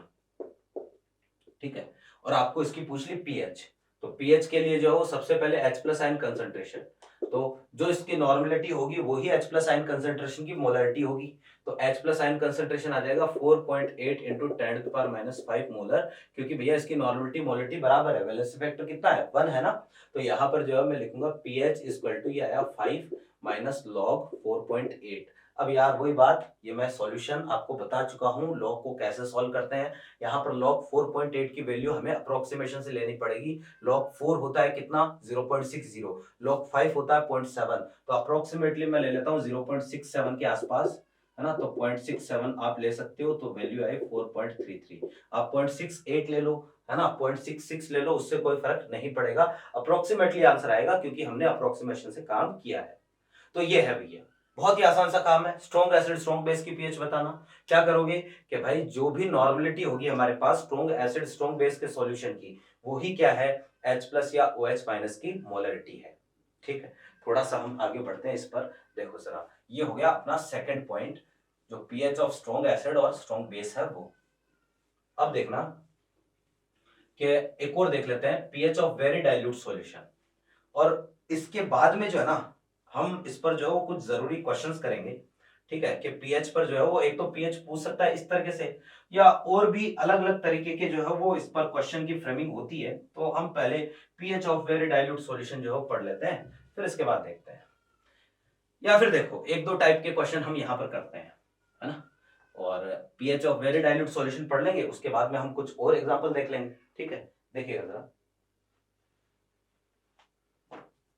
Speaker 1: ठीक है। और आपको इसकी पूछ ली पीएच, तो पीएच के लिए जो है सबसे पहले H प्लस आयन कंसंट्रेशन, तो जो इसकी नॉर्मलिटी होगी वही H प्लस आयन कंसंट्रेशन की मोलरिटी होगी, तो H प्लस आयन कंसंट्रेशन आ जाएगा 4.8 इंटू 10⁻⁵ मोलर, क्योंकि भैया इसकी नॉर्मलिटी मोलरिटी बराबर है, वैलेंसी फैक्टर कितना है 1 है ना, तो यहाँ पर जो है मैं लिखूंगा पीएच इक्वल टू ये आया 5 माइनस लॉग 4.8। अब यार वही बात, ये मैं सॉल्यूशन आपको बता चुका हूँ लॉग को कैसे सॉल्व करते हैं। यहाँ पर log 4.8 की वैल्यू हमें अप्रोक्सीमेशन से लेनी पड़ेगी। log 4 होता है कितना 0.60, log 5 होता है 0.7, तो अप्रोक्सीमेटली मैं ले लेता हूँ 0.67 के आसपास, है ना, तो 0.67 आप ले सकते हो, तो वैल्यू आई 4.33। आप 0.68 ले लो, है ना, 0.66 ले लो, उससे कोई फर्क नहीं पड़ेगा, अप्रोक्सीमेटली आंसर आएगा क्योंकि हमने अप्रोक्सीमेशन से काम किया है। तो ये है भैया, बहुत ही आसान सा काम है, स्ट्रॉन्ग एसिड स्ट्रॉन्ग बेस की पीएच बताना। क्या करोगे कि भाई जो भी नॉर्मलिटी होगी हमारे पास स्ट्रॉन्ग एसिड स्ट्रॉन्ग बेस के सॉल्यूशन की, वो ही क्या है H प्लस या OH माइनस की मोलरिटी है, ठीक है। थोड़ा सा हम आगे बढ़ते हैं इस पर, देखो जरा, ये हो गया अपना सेकंड पॉइंट, जो पीएच ऑफ स्ट्रॉन्ग एसिड और स्ट्रॉन्ग बेस है वो। अब देखना कि एक और देख लेते हैं pH of very dilute solution, और इसके बाद में जो है ना हम इस पर जो है वो कुछ जरूरी क्वेश्चंस करेंगे, ठीक है, कि पीएच पर जो है वो एक तो पीएच पूछ सकता है इस तरीके से, या और भी अलग अलग तरीके के जो है वो इस पर क्वेश्चन की फ्रेमिंग होती है। तो हम पहले pH of very dilute solution जो है वो पढ़ लेते हैं, फिर इसके बाद देखते हैं। या फिर देखो एक दो टाइप के क्वेश्चन हम यहाँ पर करते हैं, है ना, और pH of very dilute solution पढ़ लेंगे, उसके बाद में हम कुछ और एग्जाम्पल देख लेंगे, ठीक है। देखिएगा जरा,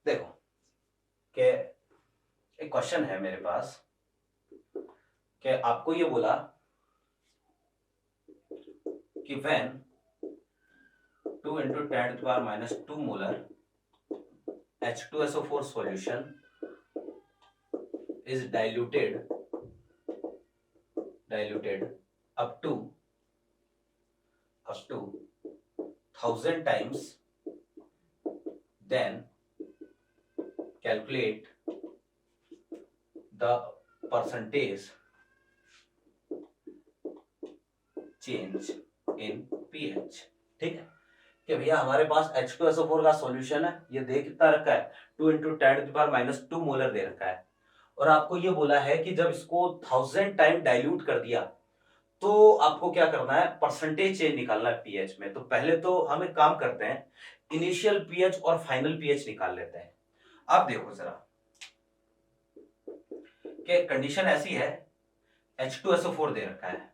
Speaker 1: देखो कि एक क्वेश्चन है मेरे पास कि आपको ये बोला कि when 2 into 10⁻⁻2 molar H2SO4 solution is diluted up to 1000 times, then calculate the percentage change in pH, ठीक है। कि भैया हमारे पास H2SO4 का सॉल्यूशन है, ये दे कितना रखा है 2 into 10⁻⁻2 मोलर दे रखा है, और आपको ये बोला है कि जब इसको 1000 टाइम डाइल्यूट कर दिया तो आपको क्या करना है, परसेंटेज चेंज निकालना है पीएच में। तो पहले तो हम एक काम करते हैं, इनिशियल पीएच और फाइनल पीएच निकाल लेते हैं। अब देखो जरा कि कंडीशन ऐसी है, H2SO4 दे रखा है,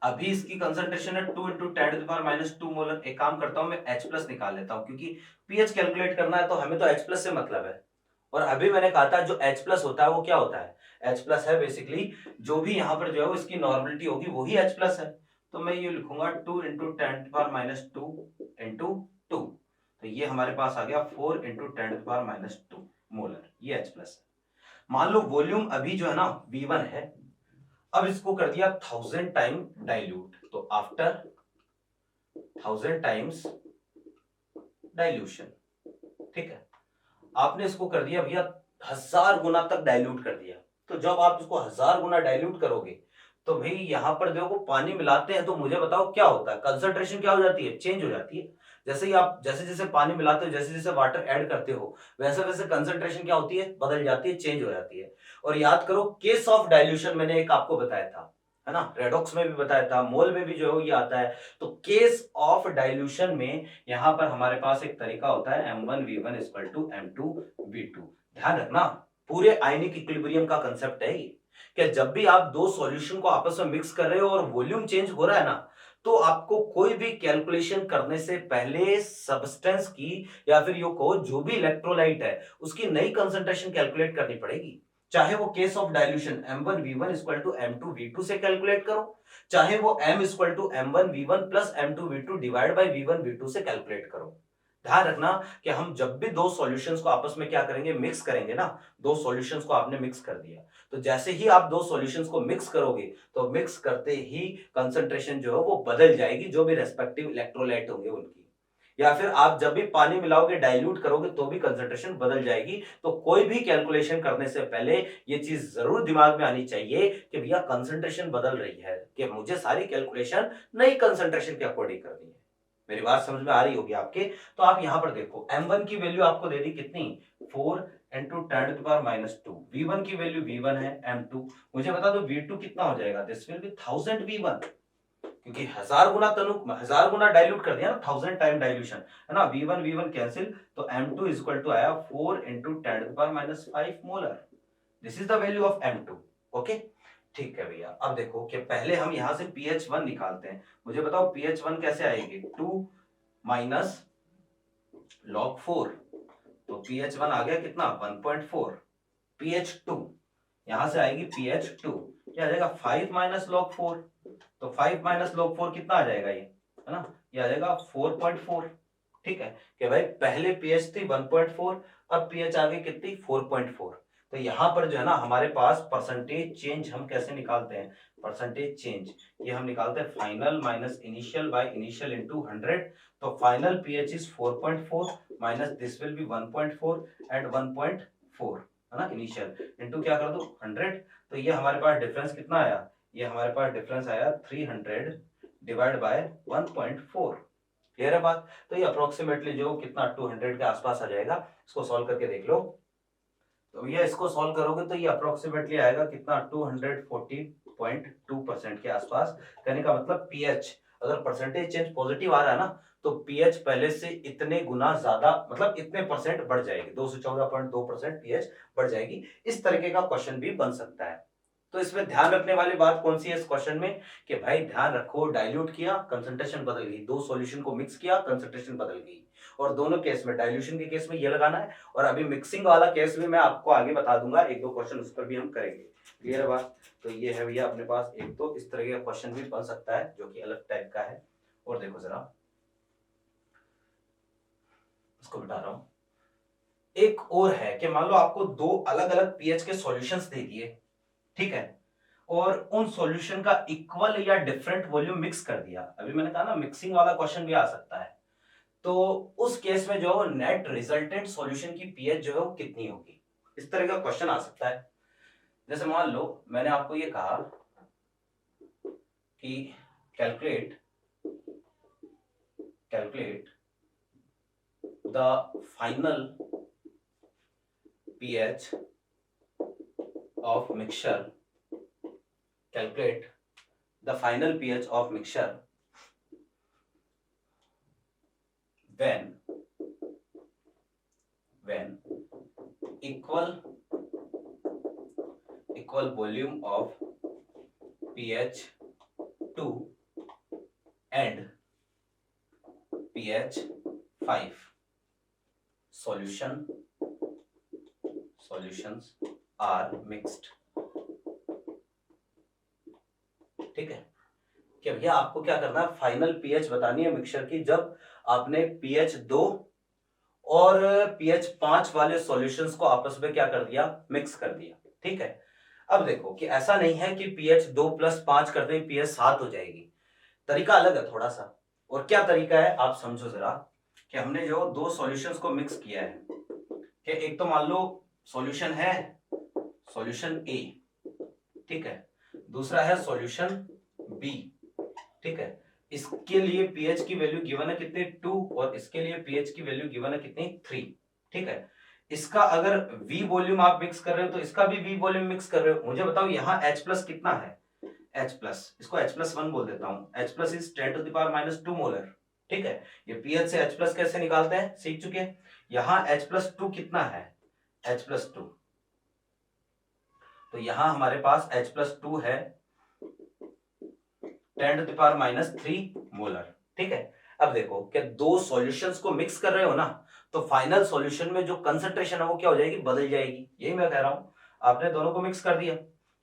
Speaker 1: अभी इसकी कंसंट्रेशन है 2 into 10⁻⁻2 मोलर। एक काम करता हूं मैं H प्लस निकाल लेता हूं, क्योंकि पीएच कैलकुलेट करना है तो हमें तो H प्लस से मतलब है, और अभी मैंने कहा था जो H प्लस होता है वो क्या होता है, H प्लस है बेसिकली जो भी यहाँ पर जो है इसकी नॉर्मलिटी होगी वही H प्लस है, तो मैं ये लिखूंगा 2 into 10⁻⁻2 into 2, तो ये हमारे पास आ गया 4 into 10⁻⁻2 मोलर, ये H प्लस है। मान लो वॉल्यूम अभी जो है ना V1 है, अब इसको कर दिया 1000 टाइम डाइल्यूट, तो आफ्टर 1000 टाइम्स डाइल्यूशन, ठीक है, आपने इसको कर दिया भैया 1000 गुना तक डाइल्यूट कर दिया। तो जब आप इसको 1000 गुना डाइल्यूट करोगे तो भाई यहां पर देखो पानी मिलाते हैं तो मुझे बताओ क्या होता है, कंसंट्रेशन क्या हो जाती है, चेंज हो जाती है। जैसे ही आप जैसे जैसे पानी मिलाते हो, जैसे जैसे वाटर ऐड करते हो, वैसे वैसे कंसंट्रेशन क्या होती है, बदल जाती है, चेंज हो जाती है। और याद करो केस ऑफ डाइल्यूशन मैंने एक आपको बताया था, है ना, रेडॉक्स में भी बताया था, मोल में भी जो है ये आता है। तो केस ऑफ डाइल्यूशन में यहां पर हमारे पास एक तरीका होता है M1V1 = M2V2। ध्यान रखना, पूरे आयनिक इक्विलिब्रियम का कंसेप्ट है ये, कि जब भी आप दो सॉल्यूशन को आपस में मिक्स कर रहे हो और वॉल्यूम चेंज हो रहा है ना, तो आपको कोई भी कैलकुलेशन करने से पहले सब्सटेंस की या फिर यो को जो भी इलेक्ट्रोलाइट है उसकी नई कंसंट्रेशन कैलकुलेट करनी पड़ेगी। चाहे वो case of dilution M1V1 = M2V2 से कैलकुलेट करो, चाहे वो M = M1V1 + M2V2 divide by V1V2 से कैलकुलेट करो। ध्यान रखना कि हम जब भी दो सॉल्यूशंस को आपस में क्या करेंगे, मिक्स करेंगे ना, दो सॉल्यूशंस को आपने मिक्स कर दिया, तो जैसे ही आप दो सॉल्यूशंस को मिक्स करोगे तो मिक्स करते ही कंसंट्रेशन जो है वो बदल जाएगी, जो भी रेस्पेक्टिव इलेक्ट्रोलाइट होंगे उनकी। या फिर आप जब भी पानी मिलाओगे, डाइल्यूट करोगे, तो भी कंसंट्रेशन बदल जाएगी। तो कोई भी कैलकुलेशन करने से पहले ये चीज जरूर दिमाग में आनी चाहिए कि भैया कंसंट्रेशन बदल रही है, कि मुझे सारी कैलकुलेशन नई कंसंट्रेशन के अकॉर्डिंग करनी है। मेरी बात समझ में आ रही होगी आपके। तो आप यहां पर देखो, m1 की वैल्यू आपको दे दी कितनी, 4 इंटू 10⁻²। v1 की वैल्यू v1 है, m2 मुझे बता दो v2 कितना हो जाएगा, दिस विल बी 1000 v1, क्योंकि 1000 गुना डाइल्यूट कर दिया ना, 1000 टाइम डाइल्यूशन है ना। v1 कैंसिल, तो m2 इक्वल टू आया 4 into 10⁻5 molar. This is the value of m2। Okay, ठीक है भैया। अब देखो कि पहले हम यहां से pH1 निकालते हैं। मुझे बताओ pH1 कैसे आएगी, 2 माइनस log 4, तो pH1 आ गया कितना, 1.4। pH2 यहां से आएगी pH2, क्या आ जाएगा, 5 माइनस log 4, तो 5 माइनस log 4 कितना आ जाएगा ये, है ना, ये आ जाएगा 4.4। ठीक है, कि भाई पहले pH थी 1.4, अब pH आ गई कितनी, 4.4। तो यहां पर जो है ना हमारे पास परसेंटेज चेंज हम कैसे निकालते हैं, परसेंटेज चेंज ये हम निकालते हैं final minus initial by initial into 100। तो final pH is 4.4 minus this will be 1.4 and 1.4, है ना, इनिशियल इनटू क्या कर दो 100। तो ये हमारे पास डिफरेंस कितना आया, ये हमारे पास डिफरेंस आया 300 डिवाइड बाय 1.4। क्लियर है बात। तो ये अप्रोक्सीमेटली जो कितना 200 के आसपास आ जाएगा। इसको सॉल्व करके देख लो। तो भैया इसको सॉल्व करोगे तो ये अप्रोक्सीमेटली आएगा कितना, 240.2% के आसपास। कहने का मतलब पीएच अगर परसेंटेज चेंज पॉजिटिव आ रहा है ना, तो पीएच पहले से इतने गुना ज्यादा, मतलब इतने परसेंट बढ़ जाएगी, 214.2% पीएच बढ़ जाएगी। इस तरीके का क्वेश्चन भी बन सकता है। तो इसमें ध्यान रखने वाली बात कौन सी है इस क्वेश्चन में, कि भाई ध्यान रखो, डाइल्यूट किया कंसंट्रेशन बदल गई, दो सॉल्यूशन को मिक्स किया कंसंट्रेशन बदल गई। और दोनों केस में, डाइल्यूशन के केस में ये लगाना है, और अभी मिक्सिंग वाला केस भी मैं आपको आगे बता दूंगा, एक दो क्वेश्चन उस पर भी हम करेंगे। क्लियर है बात। तो ये है भैया अपने पास एक, तो इस तरह का क्वेश्चन भी बन सकता है जो कि अलग टाइप का है। और देखो जरा, इसको बता रहा हूं। एक और है कि मान लो आपको दो अलग अलग पीएच के सॉल्यूशंस दे दिए, ठीक है, और उन सॉल्यूशन का इक्वल या डिफरेंट वॉल्यूम मिक्स कर दिया। अभी मैंने कहा ना मिक्सिंग वाला क्वेश्चन भी आ सकता है। तो उस केस में जो नेट रिजल्टेंट सॉल्यूशन की पीएच जो है वो कितनी होगी, इस तरह का क्वेश्चन आ सकता है। जैसे मान लो मैंने आपको ये कहा कि calculate the final pH of mixture, calculate the final pH of mixture when equal volume of pH 2 and pH 5 solutions are mixed। ठीक है, कि भैया आपको क्या करना है, फाइनल पीएच बतानी है मिक्सचर की, जब आपने पीएच 2 और पीएच 5 वाले सॉल्यूशंस को आपस में क्या कर दिया, मिक्स कर दिया। ठीक है, अब देखो कि ऐसा नहीं है कि pH 2 + 5 करते ही pH 7 हो जाएगी, तरीका अलग है थोड़ा सा। और क्या तरीका है आप समझो जरा, कि हमने जो दो सॉल्यूशंस को मिक्स किया है, कि एक तो मान लो सॉल्यूशन है सॉल्यूशन ए, ठीक है, दूसरा है सॉल्यूशन बी, ठीक है, इसके लिए pH की वैल्यू गिवन है कितनी 2, और इसके लिए pH की वैल्यू गिवन है कितनी 3। ठीक है, इसका अगर V वॉल्यूम आप मिक्स कर रहे हो तो इसका भी V वॉल्यूम मिक्स कर रहे हो। मुझे बताओ यहाँ H+ कितना है, H+, इसको H+1 बोल देता हूँ, H+ इज 10⁻² मोलर। ठीक है, ये pH से H+ कैसे निकालते हैं सीख चुके हैं। यहाँ H+2 कितना है, H+2, तो यहां हमारे पास H+2 है 10⁻³ मोलर। ठीक है, अब देखो कि दो सॉल्यूशंस को मिक्स कर रहे हो ना, तो फाइनल सॉल्यूशन में जो कंसंट्रेशन है वो क्या हो जाएगी, बदल जाएगी। यही मैं कह रहा हूं, आपने दोनों को मिक्स कर दिया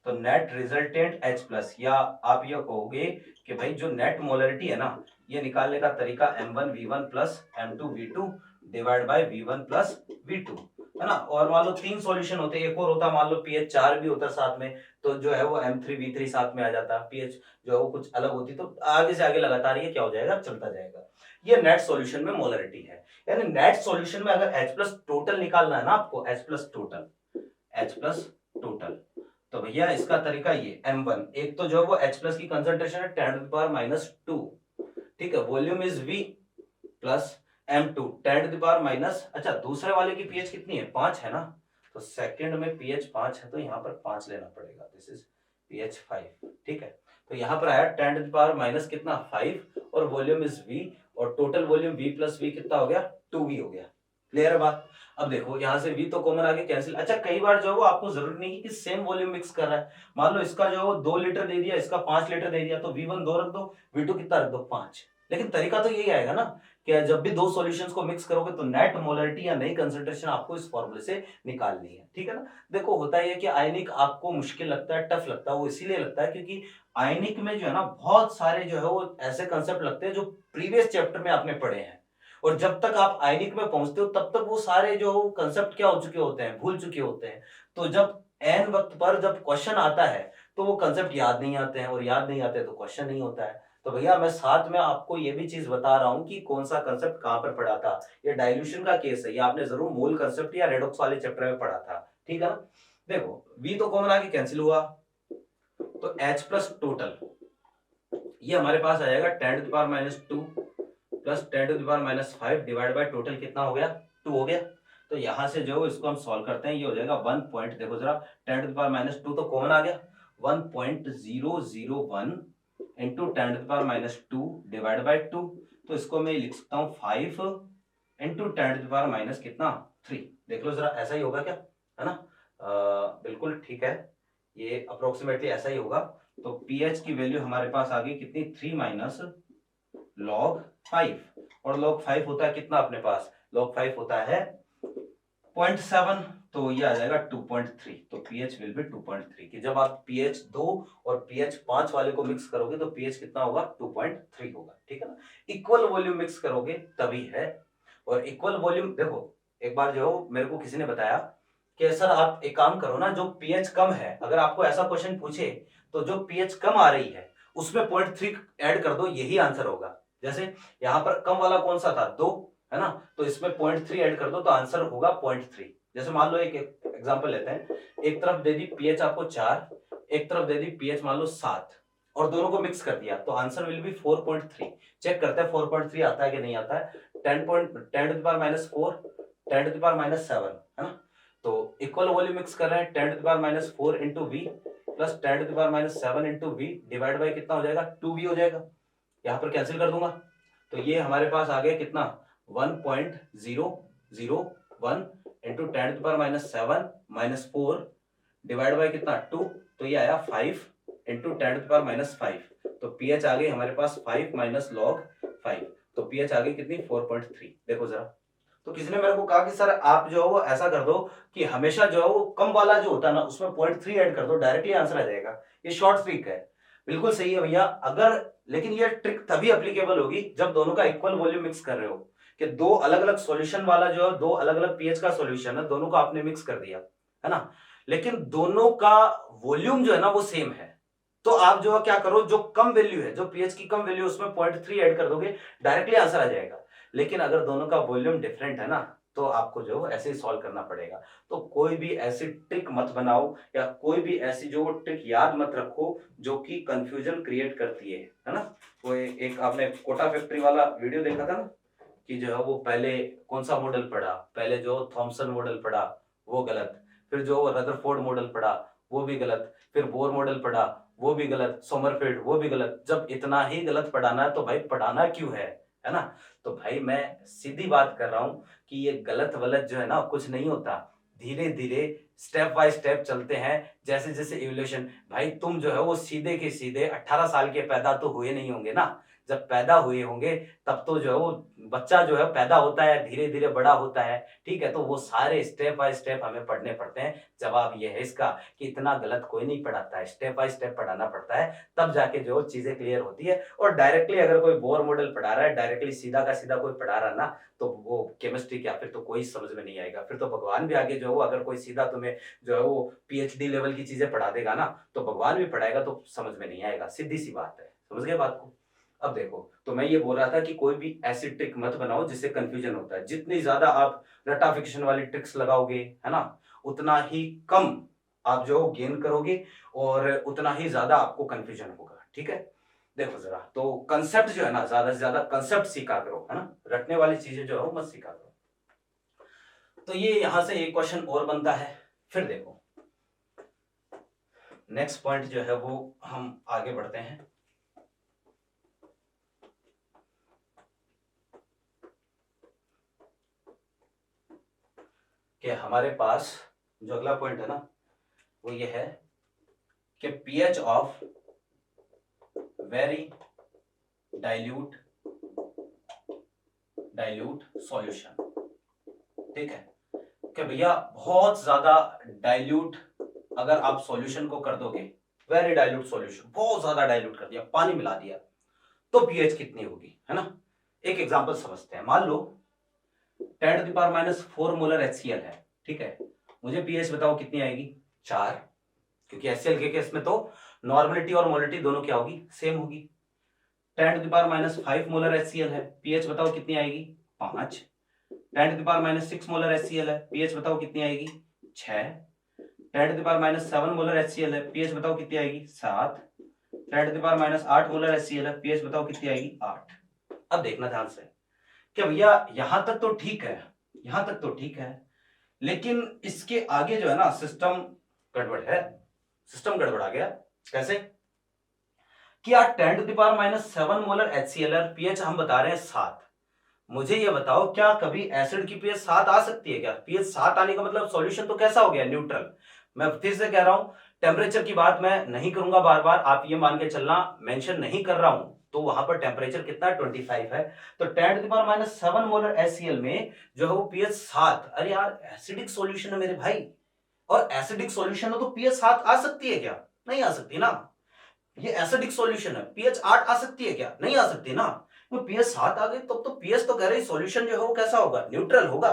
Speaker 1: तो नेट रिजल्टेंट H+, या आप ये कहोगे कि भाई जो नेट मोलरिटी है ना, ये निकालने का तरीका M1V1 + M2V2 divide by V1 plus V2, है ना। और मान लो 3 सॉल्यूशन होते, एक और होता, मान लो pH 4 भी होता साथ में, तो जो है वो M3V3 साथ में आ जाता, pH जो है वो कुछ अलग होती, तो आगे से आगे लगातार ये क्या हो जाएगा, चलता जाएगा। ये नेट सॉल्यूशन में मोलरिटी है। यानी नेट सॉल्यूशन में अगर H प्लस टोटल निकालना है ना आपको, H प्लस टोटल, तो भैया इसका तरीका ये M1, एक तो जो है वो H प्लस की कंसंट्रेशन है 10⁻², ठीक है, volume is V plus M2 10⁻, अच्छा दूसरे वाले की pH कितनी है, 5 है ना, तो सेकंड में pH 5 है, तो यहाँ पर 5 लेना पड़ेगा, दिस इज pH 5, ठीक है। तो यहाँ पर आया 10⁻, कितना 5, और वॉल्यूम इज V, और total volume V plus V कितना हो गया, 2V हो गया। क्लियर है बात। अब देखो यहाँ से V तो कॉमन आगे कैंसिल। अच्छा कई बार जो है वो आपको जरूरत नहीं कि सेम वॉल्यूम मिक्स कर रहा है, मान लो इसका जो है वो 2 लीटर दे दिया, इसका 5 लीटर दे दिया, तो V1 2 रख दो, V2 कितना रख दो, 5। लेकिन तरीका तो यही आएगा ना कि जब भी दो सॉल्यूशंस को मिक्स करोगे तो नेट मोलरिटी या नई कंसंट्रेशन आपको इस फॉर्मूले से निकालनी है, ठीक है ना। देखो होता है कि आयनिक आपको मुश्किल लगता है, टफ लगता है, वो इसीलिए लगता है क्योंकि आयनिक में जो है ना बहुत सारे जो है वो ऐसे कंसेप्ट लगते हैं जो प्रीवियस चैप्टर में आपने पढ़े हैं, और जब तक आप आयनिक में पहुंचते हो तब तक वो सारे जो कंसेप्ट क्या हो चुके होते हैं, भूल चुके होते हैं। तो जब एन वक्त पर जब क्वेश्चन आता है तो वो कंसेप्ट याद नहीं आते हैं, और याद नहीं आते तो क्वेश्चन नहीं होता है। तो भैया मैं साथ में आपको ये भी चीज बता रहा हूं कि कौन सा कंसेप्ट कहां पर पढ़ा था। ये डाइल्यूशन का केस है, ये आपने जरूर मोल कंसेप्ट या रेडॉक्स वाले चैप्टर में पढ़ा था, ठीक है ना। देखो V तो कॉमन आके कैंसिल हुआ, तो H प्लस टोटल ये हमारे पास आ जाएगा 10⁻² प्लस 10⁻5 डिवाइड बाय टोटल कितना हो गया, 2 हो गया। तो यहां से जो इसको हम सॉल्व करते हैं, ये हो जाएगा 1 पॉइंट, देखो जरा 10⁻² तो कॉमन आ गया, 1.001 इंटू 10⁻² डिवाइड बाय 2, तो इसको मैं लिख सकता हूँ 5 इंटू 10⁻, कितना 3। देख लो जरा ऐसा ही होगा क्या, है ना। बिल्कुल ठीक है, ये अप्रोक्सीमेटली ऐसा ही होगा। तो pH की वैल्यू हमारे पास आ गई कितनी, 3 माइनस log 5, और log 5 होता है कितना अपने पास, log 5 होता है 0.7, तो ये आ जाएगा 2.3, तो pH विल बी 2.3, कि जब आप pH 2 और pH 5 वाले को मिक्स करोगे तो pH कितना होगा, 2.3 होगा, ठीक है ना। इक्वल वॉल्यूम मिक्स करोगे तभी है, और इक्वल वॉल्यूम देखो, एक बार जो मेरे को किसी ने बताया कि सर आप एक काम करो ना, जो pH कम है, अगर आपको ऐसा क्वेश्चन पूछे तो जो pH कम आ रही है उसमें 0.3 ऐड कर दो, यही आंसर होगा। जैसे यहाँ पर कम वाला कौन सा था, 2, है ना, तो इसमें 0.3 ऐड कर दो तो आंसर होगा 0.3। जैसे मान लो एक एग्जांपल लेते हैं, एक तरफ दे दी pH आपको 4, एक तरफ दे दी pH मान लो 7, और दोनों को मिक्स कर दिया, तो आंसर विल बी 4.3। चेक करते हैं 4.3 आता है कि नहीं आता है। 10⁻⁴ 10⁻⁷, है ना, तो इक्वल वॉल्यूम मिक्स कर रहे हैं, 10⁻⁴ into V plus 10⁻7 into V divide by कितना हो जाएगा, 2V हो जाएगा। यहाँ पर कैंसिल कर दूंगा, तो ये हमारे पास आ गया कितना, 1.001 इंटू 10⁻7 माइनस 4 डिवाइड बाई कितना 2, तो ये आया 5 इंटू 10⁻5, तो pH आ गई हमारे पास 5 माइनस log 5, तो pH आ गई कितनी 4.3। देखो जरा, तो किसी ने मेरे को कहा कि सर आप जो है वो ऐसा कर दो कि हमेशा जो है वो कम वाला जो होता है ना उसमें 0.3 ऐड कर दो, डायरेक्टली आंसर आ जाएगा। ये शॉर्ट ट्रिक है, बिल्कुल सही है भैया। अगर लेकिन ये ट्रिक तभी एप्लीकेबल होगी जब दोनों का इक्वल वॉल्यूम मिक्स कर रहे हो, कि दो अलग अलग सॉल्यूशन वाला जो है, दो अलग अलग pH का सॉल्यूशन है, दोनों को आपने मिक्स कर दिया, है ना, लेकिन दोनों का वॉल्यूम जो है ना वो सेम है, तो आप जो है क्या करो, जो कम वैल्यू है, जो pH की कम वैल्यू उसमें 0.3 ऐड कर दोगे, डायरेक्टली आंसर आ जाएगा। लेकिन अगर दोनों का वॉल्यूम डिफरेंट है ना, तो आपको जो ऐसे ही सॉल्व करना पड़ेगा। तो कोई भी ऐसी ट्रिक मत बनाओ, या कोई भी ऐसी जो ट्रिक याद मत रखो जो कि कंफ्यूजन क्रिएट करती है ना। वो एक आपने कोटा फैक्ट्री वाला वीडियो देखा था ना, कि जो है वो पहले कौन सा मॉडल पढ़ा, पहले जो थॉमसन मॉडल पढ़ा वो गलत, फिर जो रदरफोर्ड मॉडल पढ़ा वो भी गलत, फिर बोर मॉडल पढ़ा वो भी गलत, सोमरफेल्ड वो भी गलत। जब इतना ही गलत पढ़ाना है तो भाई पढ़ाना क्यों है ना। तो भाई मैं सीधी बात कर रहा हूं कि ये गलत वलत जो है ना कुछ नहीं होता, धीरे धीरे स्टेप बाय स्टेप चलते हैं, जैसे जैसे इवोल्यूशन। भाई तुम जो है वो सीधे के सीधे 18 साल के पैदा तो हुए नहीं होंगे ना, जब पैदा हुए होंगे तब तो जो है वो बच्चा जो है पैदा होता है, धीरे धीरे बड़ा होता है, ठीक है। तो वो सारे स्टेप बाय स्टेप हमें पढ़ने पड़ते हैं। जवाब ये है इसका कि इतना गलत कोई नहीं पढ़ाता है, स्टेप बाय स्टेप पढ़ाना पड़ता है, तब जाके जो चीजें क्लियर होती है। और डायरेक्टली अगर कोई बोर मॉडल पढ़ा रहा है, डायरेक्टली सीधा का सीधा कोई पढ़ा रहा है ना, तो वो केमिस्ट्री क्या, फिर तो कोई समझ में नहीं आएगा। फिर तो भगवान भी आगे जो है वो अगर कोई सीधा तुम्हें जो है वो पीएचडी लेवल की चीजें पढ़ा देगा ना, तो भगवान भी पढ़ाएगा तो समझ में नहीं आएगा। सीधी सी बात है, समझ गए बात को। अब देखो, तो मैं ये बोल रहा था कि कोई भी ऐसी ट्रिक मत बनाओ जिससे कंफ्यूजन होता है। जितनी ज्यादा आप रटाफिकेशन वाली ट्रिक्स लगाओगे, है ना, उतना ही कम आप जो गेन करोगे और उतना ही ज्यादा आपको कंफ्यूजन होगा, ठीक है। देखो जरा, तो कंसेप्ट जो है ना, ज्यादा से ज्यादा कंसेप्ट सीखा करो, है ना, रटने वाली चीजें जो है वो मत सीखा करो। तो ये यहां से एक क्वेश्चन और बनता है। फिर देखो नेक्स्ट पॉइंट जो है वो हम आगे बढ़ते हैं कि हमारे पास जो अगला पॉइंट है ना वो ये है कि pH of very dilute solution, ठीक है। कि भैया बहुत ज्यादा डाइल्यूट अगर आप सॉल्यूशन को कर दोगे, वेरी डाइल्यूट सॉल्यूशन, बहुत ज्यादा डाइल्यूट कर दिया, पानी मिला दिया, तो पीएच कितनी होगी, है ना। एक एग्जांपल समझते हैं। मान लो 10⁻⁴ मोलर HCl है, ठीक है। मुझे पीएच बताओ कितनी आएगी, 4, क्योंकि HCl के केस में तो नॉर्मलिटी और मोलिटी दोनों क्या होगी, सेम होगी। 10⁻⁵ मोलर HCl है, पीएच बताओ कितनी आएगी, 5। 10⁻⁶ मोलर HCl है, पीएच बताओ कितनी आएगी, 6। 10⁻⁷ मोलर HCl है, पीएच बताओ कितनी आएगी, 7। 10⁻⁸ मोलर HCl है, पीएच बताओ कितनी आएगी, 8। अब देखना ध्यान से कि भैया यहां तक तो ठीक है, यहां तक तो ठीक है, लेकिन इसके आगे जो है ना सिस्टम गड़बड़ है, सिस्टम गड़बड़ा गया। कैसे कि यार 10⁻⁷ मोलर HCl है, पीएच हम बता रहे हैं 7। मुझे ये बताओ क्या कभी एसिड की पीएच 7 आ सकती है क्या? पीएच 7 आने का मतलब सॉल्यूशन तो कैसा हो गया, न्यूट्रल। मैं फिर से कह रहा हूं, टेम्परेचर की बात मैं नहीं करूंगा बार बार, आप ये मान के चलना मेंशन नहीं कर रहा हूं, तो वहां पर टेम्परेचर कितना है, 25 है। तो 10⁻⁷ मोलर HCl में जो है वो पीएच 7, अरे यार एसिडिक सॉल्यूशन है मेरे भाई, और एसिडिक सॉल्यूशन है तो पीएच 7 आ सकती है क्या? नहीं आ सकती ना। ये एसिडिक सॉल्यूशन है, पीएच 8 आ सकती है क्या? नहीं आ सकती ना। तो पीएच 7 आ गई तब तो पीएच तो कह रही सॉल्यूशन जो है वो कैसा होगा, न्यूट्रल होगा।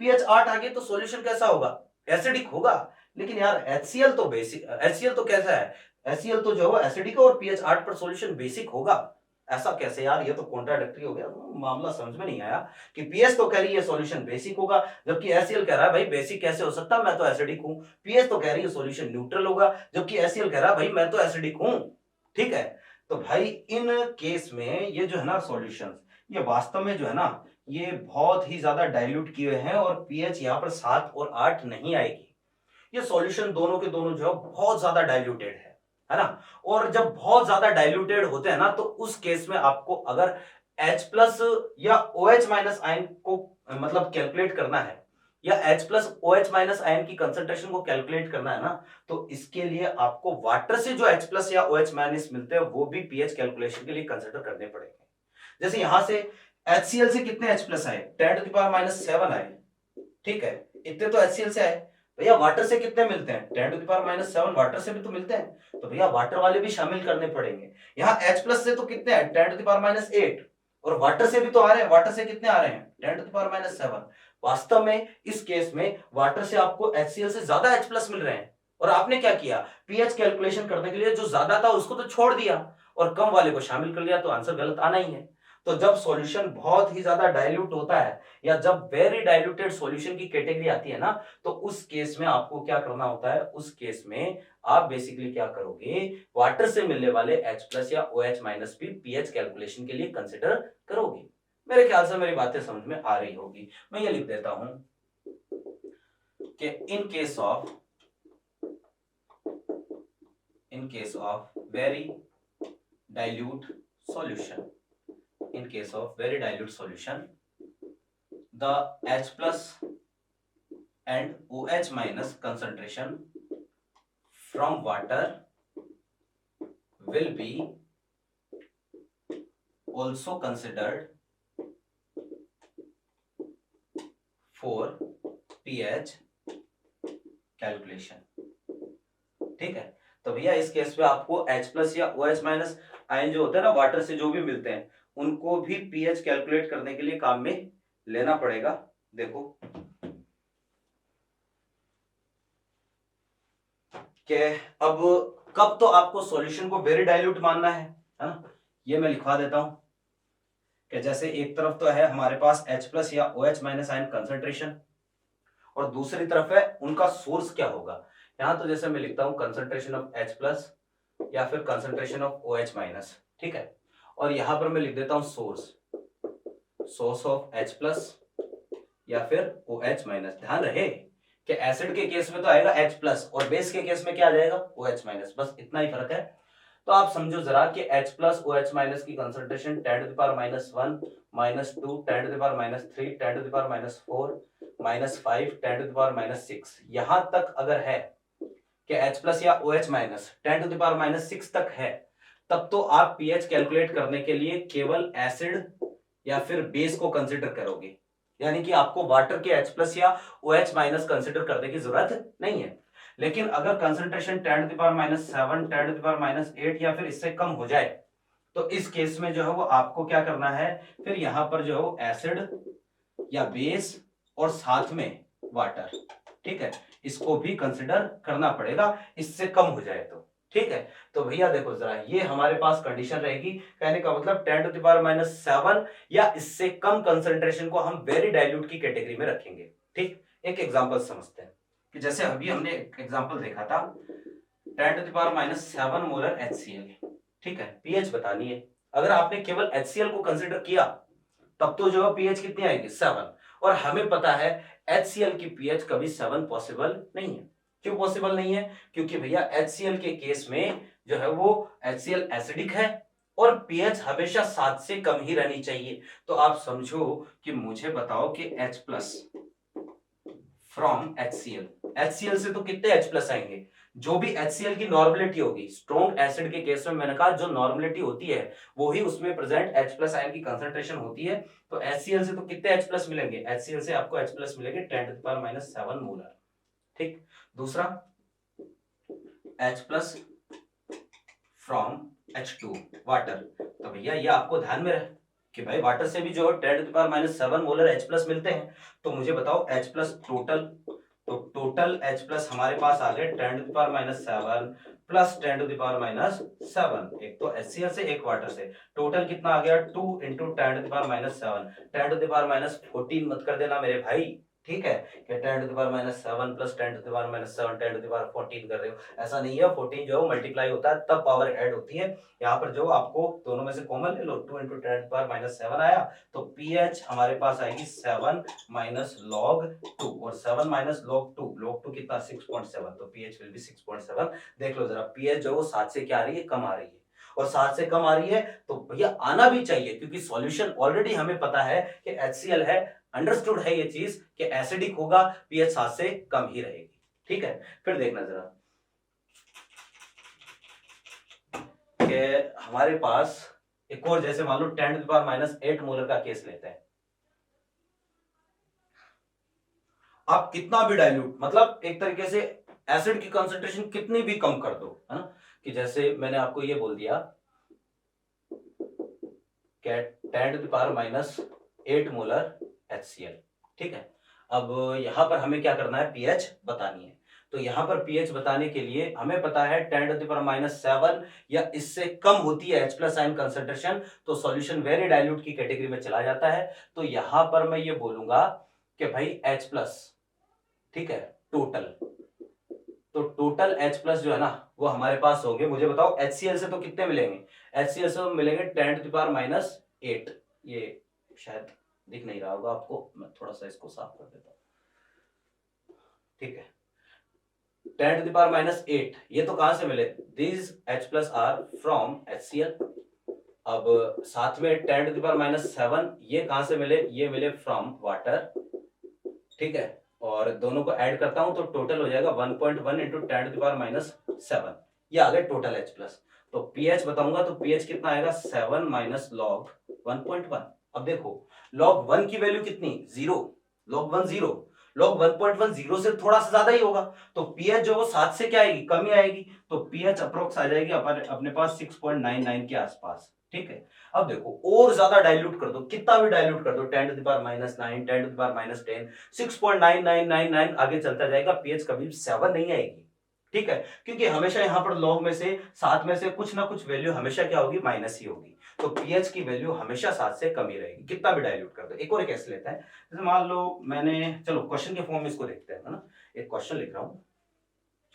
Speaker 1: पीएच 8 आ गई तो सॉल्यूशन कैसा होगा, एसिडिक होगा। लेकिन यार HCl तो बेसिक, HCl तो कैसा है, HCl तो जो है एसिडिक है और पीएच 8 पर सॉल्यूशन बेसिक होगा। ऐसा कैसे यार, ये तो कॉन्ट्राडिक्टरी हो गया, मामला समझ में नहीं आया कि पीएच तो कह रही है सॉल्यूशन बेसिक होगा, जबकि HCl कह रहा है भाई बेसिक कैसे हो सकता है, मैं तो एसिडिक हूं। पीएच तो कह रही है सॉल्यूशन न्यूट्रल होगा, जबकि HCl कह रहा है भाई मैं तो एसिडिक हूं, ठीक है। तो भाई इन केस में ये जो है ना सॉल्यूशंस, ये वास्तव में जो है ना ये बहुत ही ज्यादा डाइल्यूट किए हैं और पीएच यहाँ पर 7 और 8 नहीं आएगी। ये सॉल्यूशन दोनों के दोनों जो है बहुत ज्यादा डाइल्यूटेड है ना। और जब बहुत ज्यादा डाइल्यूटेड होते हैं ना तो उस केस में आपको अगर H प्लस या OH माइनस आयन को मतलब कैलकुलेट करना है, या H plus OH minus ion की कंसंट्रेशन को कैलकुलेट करना है ना, तो इसके लिए आपको वाटर से जो H प्लस या OH माइनस मिलते हैं वो भी पीएच कैलकुलेशन के लिए कंसिडर करने पड़ेंगे। जैसे यहां से HCl से कितने H प्लस आए, 10⁻⁷ आए, ठीक है, इतने तो HCl से आए। भैया वाटर से कितने मिलते हैं, 10⁻⁷ वाटर से भी तो मिलते हैं, तो भैया वाटर वाले भी शामिल करने पड़ेंगे। यहाँ H प्लस से तो कितने हैं, 10⁻⁸, और वाटर से भी तो आ रहे हैं, वाटर से कितने आ रहे हैं, 10⁻⁷। वास्तव में इस केस में वाटर से आपको HCl से ज्यादा H प्लस मिल रहे हैं, और आपने क्या किया, पीएच कैलकुलेशन करने के लिए जो ज्यादा था उसको तो छोड़ दिया और कम वाले को शामिल कर लिया, तो आंसर गलत आना ही है। तो जब सॉल्यूशन बहुत ही ज्यादा डाइल्यूट होता है या जब वेरी डाइल्यूटेड सॉल्यूशन की कैटेगरी आती है ना, तो उस केस में आपको क्या करना होता है, उस केस में आप बेसिकली क्या करोगे, वाटर से मिलने वाले H प्लस या OH माइनस भी पीएच कैलकुलेशन के लिए कंसिडर करोगे। मेरे ख्याल से मेरी बातें समझ में आ रही होगी। मैं ये लिख देता हूं कि in case of very dilute solution, in case of very dilute solution, the H plus and OH minus concentration from water will be also considered for pH calculation. ठीक है, तो भैया इस केस में आपको H प्लस या OH minus ion जो होते हैं ना वाटर से जो भी मिलते हैं उनको भी पीएच कैलकुलेट करने के लिए काम में लेना पड़ेगा। देखो कि अब कब तो आपको सॉल्यूशन को वेरी डाइल्यूट मानना है ना, ये मैं लिखवा देता हूं कि जैसे एक तरफ तो है हमारे पास H प्लस या OH माइनस आयन कंसंट्रेशन और दूसरी तरफ है उनका सोर्स क्या होगा। यहां तो जैसे मैं लिखता हूं कंसंट्रेशन ऑफ H प्लस या फिर कंसंट्रेशन ऑफ OH माइनस। ठीक है, और यहां पर मैं लिख देता हूं सोर्स ऑफ H प्लस या फिर OH माइनस। ध्यान रहे कि एसिड के केस में तो आएगा H प्लस और बेस के केस में क्या आ जाएगा OH माइनस, बस इतना ही फर्क है। तो आप समझो जरा कि H प्लस OH माइनस की concentration 10 to the power -1 -2 10 to the power -3 10 to the power -4 -5 10 to the power -6 यहां तक अगर है कि H प्लस या OH minus 10 to the power -6 तक है, तब तो आप पीएच कैलकुलेट करने के लिए केवल एसिड या फिर बेस को कंसिडर करोगे, यानी कि आपको वाटर के H प्लस या OH माइनस कंसिडर करने की जरूरत नहीं है। लेकिन अगर concentration 10 to the power -7 10 to the power -8 या फिर इससे कम हो जाए तो इस केस में जो है वो आपको क्या करना है, फिर यहां पर जो है वो एसिड या बेस और साथ में वाटर, ठीक है, इसको भी कंसिडर करना पड़ेगा इससे कम हो जाए तो। ठीक है, तो भैया देखो जरा ये हमारे पास कंडीशन रहेगी, कहने का मतलब 10 टू द पावर -7 या इससे कम कंसंट्रेशन को हम वेरी डाइल्यूट की कैटेगरी में रखेंगे। ठीक, एक एग्जांपल समझते हैं कि जैसे अभी हमने एक एग्जांपल देखा था 10 to the power -7 molar HCl। ठीक है, पीएच बतानी है। अगर आपने केवल HCl को कंसिडर किया तब तो जो है पीएच कितनी आएगी 7, और हमें पता है HCl की पीएच कभी 7 पॉसिबल नहीं है। क्यों पॉसिबल नहीं है? क्योंकि भैया HCl के केस में जो है वो HCl एसिडिक है और पीएच हमेशा 7 से कम ही रहनी चाहिए। तो आप समझो कि मुझे बताओ कि H प्लस फ्रॉम HCl से तो कितने H प्लस आएंगे, जो भी HCl की नॉर्मलिटी होगी, स्ट्रॉन्ग एसिड के केस में मैंने कहा जो नॉर्मलिटी होती है वो ही उसमें प्रेजेंट H प्लस आयन की कंसंट्रेशन होती है। तो HCl से तो कितने H प्लस मिलेंगे, HCl से आपको H प्लस मिलेंगे 10 टू द पावर -7 मोलर। ठीक, दूसरा H plus from H2 water. तो भैया ये आपको ध्यान में रहे कि भाई वाटर से भी जो 10 to the power -7 molar H plus मिलते हैं। तो मुझे बताओ H प्लस टोटल, तो टोटल H प्लस हमारे पास आ गए 10 to the power -7 plus 10 to the power -7, एक तो HCl से एक वाटर से, टोटल कितना आ गया 2 into 10 to the power -7, 10 to the power -14 मत कर देना मेरे भाई। ठीक है, कि 10 to the power -7 plus 10 to the power -7 10 to the power 14 कर रहे हो, ऐसा नहीं है। 14 जो है मल्टीप्लाई होता है तब पावर ऐड होती है। यहाँ पर जो आपको दोनों में से कॉमन ले लो, 2 इंटू 10 टू द पावर -7 आया, तो पीएच हमारे पास आएगी 7 माइनस लॉग 2, और 7 माइनस लॉग 2 कितना 6.7, तो पीएच विल बी 6.7। देख लो जरा पीएच जो 7 से क्या आ रही है, कम आ रही है, और 7 से कम आ रही है तो भैया आना भी चाहिए, क्योंकि सॉल्यूशन ऑलरेडी हमें पता है कि HCl है, अंडरस्टूड है ये चीज कि एसिडिक होगा, पीएच 7 से कम ही रहेगी। ठीक है, फिर देखना जरा कि हमारे पास एक और, जैसे मान लो 10 टू द पावर -8 मोलर का केस लेते हैं। आप कितना भी डाइल्यूट, मतलब एक तरीके से एसिड की कंसंट्रेशन कितनी भी कम कर दो, है ना, कि जैसे मैंने आपको ये बोल दिया कि 10 to the power -8 molar HCl। ठीक है, अब यहां पर हमें क्या करना है, पीएच बतानी है। तो यहां पर पीएच बताने के लिए हमें पता है 10 टू द पावर -7 या इससे कम होती है H प्लस आयन कंसंट्रेशन तो सॉल्यूशन वेरी डाइल्यूट की कैटेगरी में चला जाता है। तो यहां पर मैं ये बोलूंगा कि भाई H प्लस, ठीक है, टोटल, तो टोटल H प्लस जो है ना वो हमारे पास होंगे, मुझे बताओ HCl से तो कितने मिलेंगे, HCl से मिलेंगे 10 टू द पावर -8, ये शायद दिख नहीं रहा होगा आपको, मैं थोड़ा सा इसको साफ कर देता हूं। ठीक है, 10 टू द पावर -8 ये तो कहां से मिले, this H plus are from HCl। अब साथ में 10 टू द पावर -7 ये कहां से मिले, ये मिले फ्रॉम वाटर। ठीक है, और दोनों को ऐड करता हूं तो टोटल हो जाएगा 1.1 इंटू 10 टू द पावर -7, ये आ गए टोटल H प्लस। तो pH बताऊंगा तो pH कितना आएगा 7 माइनस लॉग 1.1। अब देखो लॉग 1 की वैल्यू कितनी 0, लॉग 1 0, लॉग 1.1 0 से थोड़ा सा ज्यादा ही होगा, तो pH जो वो 7 से क्या आएगी कमी आएगी, तो pH अप्रोक्स आ जाएगी अपने पास 6.99 के आसपास। ठीक है, अब देखो और ज्यादा डाइल्यूट कर दो, कितना भी डाइल्यूट कर दो 10 to the power -9, 10 to the power -10, 6.9999 आगे चलता जाएगा, pH कभी 7 नहीं आएगी। ठीक है, क्योंकि हमेशा यहां पर लॉग में से 7 में से कुछ ना कुछ वैल्यू हमेशा क्या होगी माइनस ही होगी, तो pH की वैल्यू हमेशा 7 से कम ही रहेगी, कितना भी डाइल्यूट कर दो। एक और एक ऐसे लेता है, जैसे मान लो मैंने, चलो क्वेश्चन के फॉर्म में इसको देखते हैं, है ना, एक क्वेश्चन लिख रहा हूं,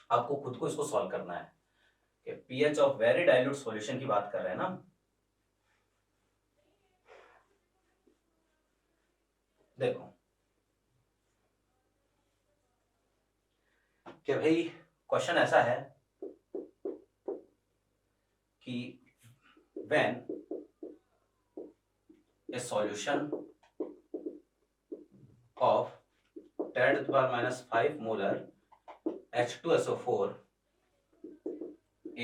Speaker 1: आपको खुद को इसको सॉल्व करना है कि pH of very dilute solution की बात कर रहे हैं ना। देखो कि भाई क्वेश्चन ऐसा है कि when a solution of 10 to the power -5 molar H2SO4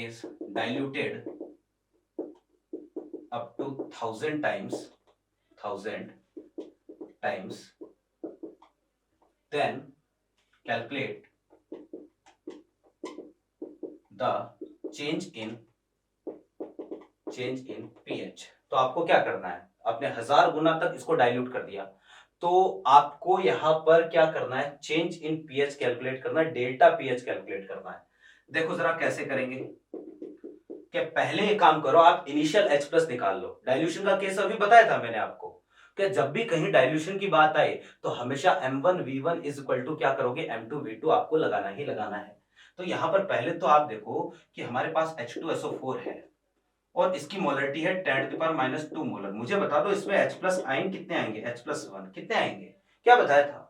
Speaker 1: is diluted up to 1000 times, then calculate the change in pH। तो आपको क्या करना है, आपने 1000 गुना तक इसको डाइल्यूट कर दिया, तो आपको यहां पर क्या करना है, चेंज इन pH कैलकुलेट करना है, डेल्टा pH कैलकुलेट करना है। देखो जरा कैसे करेंगे, कि पहले एक काम करो, आप इनिशियल H प्लस निकाल लो। डाइल्यूशन का केस अभी बताया था मैंने आपको कि जब भी कहीं डाइल्यूशन की बात आए तो हमेशा M1V1 इज इक्वल टू क्या करोगे, M2V2 आपको लगाना ही लगाना है। तो यहां पर पहले तो आप देखो कि हमारे पास H2SO4 है और इसकी मोलरिटी है 10 टू द पावर -2 मोलर। मुझे बता दो इसमें H प्लस आयन कितने आएंगे, H प्लस 1 कितने आएंगे, क्या बताया था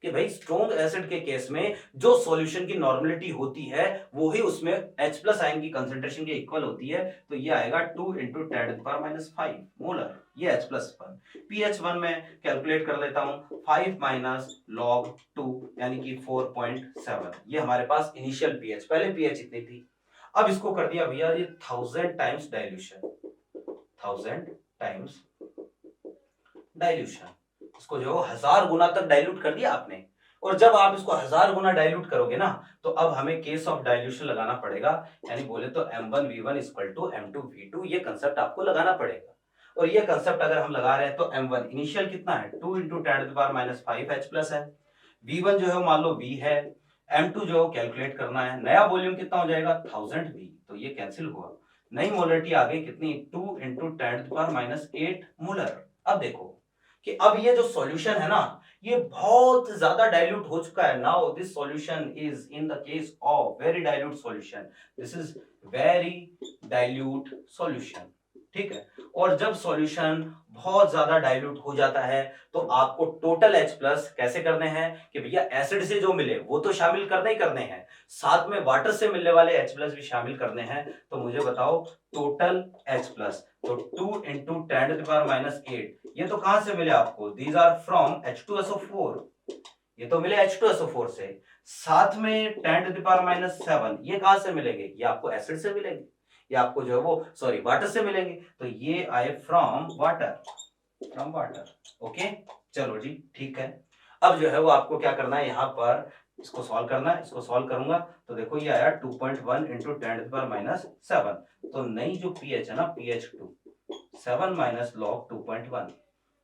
Speaker 1: कि भाई स्ट्रॉन्ग एसिड के केस में जो सॉल्यूशन की नॉर्मलिटी होती है वो ही उसमें H प्लस आयन की कंसंट्रेशन के इक्वल होती है, तो ये आएगा 2 into 10 to the power -5 molar, ये H प्लस 1। pH 1 में कैलकुलेट कर लेता हूं 5 माइनस लॉग 2 यानी कि 4.7, ये हमारे पास इनिशियल pH, पहले pH इतनी थी। अब इसको कर दिया भैया ये 1000 टाइम्स डाइल्यूशन, 1000 टाइम्स डाइल्यूशन, इसको जो 1000 गुना तक डाइल्यूट कर दिया आपने। और जब आप इसको 1000 गुना डाइल्यूट करोगे ना, तो अब हमें केस ऑफ डाइल्यूशन लगाना पड़ेगा, यानी बोले तो M1V1 इक्वल टू M2V2, ये कंसेप्ट आपको लगाना पड़ेगा। और ये कंसेप्ट अगर हम लगा रहे हैं तो M1 इनिशियल कितना है 2 into 10 to the power -5 H plus है, V1 जो है मान लो V है, M2 जो कैलकुलेट करना है, नया वॉल्यूम कितना हो जाएगा 1000V, तो ये कैंसिल हुआ, नई मोलरिटी आ गई कितनी 2 into 10 to the power -8 molar. अब देखो कि अब ये जो सॉल्यूशन है ना ये बहुत ज्यादा डाइल्यूट हो चुका है। Now this solution is in the case of very dilute solution, this is very dilute solution. ठीक है, और जब सॉल्यूशन बहुत ज्यादा डाइल्यूट हो जाता है तो आपको टोटल H प्लस कैसे करने हैं कि भैया एसिड से जो मिले वो तो शामिल करने ही करने हैं, साथ में वाटर से मिलने वाले H प्लस भी शामिल करने हैं। तो मुझे बताओ टोटल H प्लस, तो 2 इंटू 10 टू द पावर -8, ये तो कहां से मिले आपको, दीज आर फ्रॉम H2SO4, ये तो मिले H2SO4 से, साथ में 10 टू द पावर -7 ये कहां से मिलेंगे, ये आपको एसिड से मिलेंगे, ये आपको जो है वो सॉरी वाटर से मिलेंगे, तो ये आए from water, from water. Okay चलो जी ठीक है। अब जो है वो आपको क्या करना है, यहाँ पर इसको सॉल्व करना है, इसको सॉल्व करूंगा तो देखो ये आया 2.1 इंटू 10 टू द पावर -7, तो नई जो pH है ना pH 2 7 माइनस लॉग 2.1,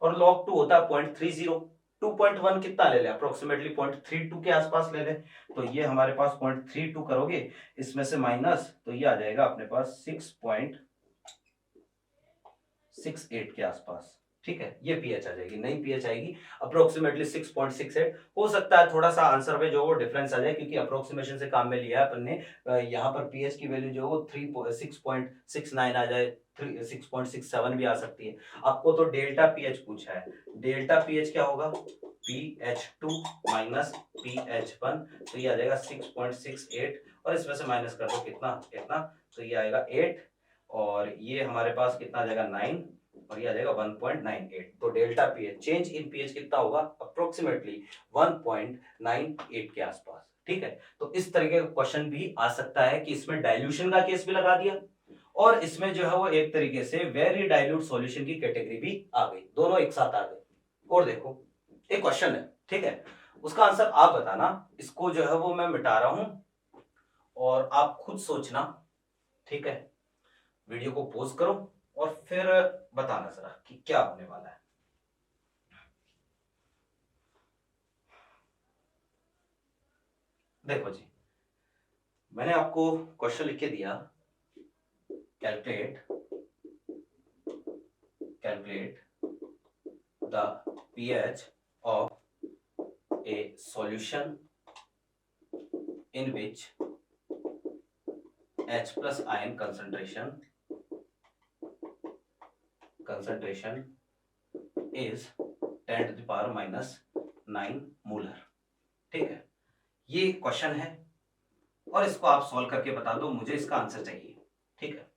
Speaker 1: और लॉग 2 होता है 0.30, 2.1 कितना ले ले अप्रोक्सीमेटली 0.32 के आसपास ले ले, तो ये हमारे पास 0.32 करोगे इसमें से माइनस, तो ये आ जाएगा अपने पास 6.68 के आसपास। ठीक है, ये pH आ जाएगी, नई pH आएगी अप्रोक्सीमेटली 6.68। हो सकता है थोड़ा सा आंसर में जो वो डिफरेंस आ जाए, क्योंकि अप्रोक्सीमेशन से काम में लिया है अपन ने, यहाँ पर pH की वैल्यू जो वो 6.69 आ जाए, 6.67 भी आ सकती है। आपको तो डेल्टा pH पूछा है, डेल्टा pH क्या होगा pH2 माइनस pH1, तो ये आ जाएगा 6.68, और इसमें से माइनस कर दो कितना कितना, तो ये आएगा 8, और ये हमारे पास कितना आ जाएगा 9, और ये आ जाएगा 1.98। तो delta pH change in pH कितना होगा अप्रोक्सीमेटली 1.98 के आसपास। ठीक है, तो इस तरीके का क्वेश्चन भी आ सकता है कि इसमें डाइल्यूशन का केस भी लगा दिया और इसमें जो है वो एक तरीके से वेरी डाइल्यूट सॉल्यूशन की कैटेगरी भी आ गई, दोनों एक साथ आ गए। और देखो एक क्वेश्चन है, ठीक है, उसका आंसर आप बताना। इसको जो है वो मैं मिटा रहा हूं और आप खुद सोचना, ठीक है। वीडियो को पॉज करो और फिर बताना जरा कि क्या होने वाला है। देखो जी, मैंने आपको क्वेश्चन लिख के दिया, calculate the pH of a solution in which H plus ion concentration is 10 to the power minus 9 molar. ठीक है, ये क्वेश्चन है और इसको आप सॉल्व करके बता दो, मुझे इसका आंसर चाहिए। ठीक है,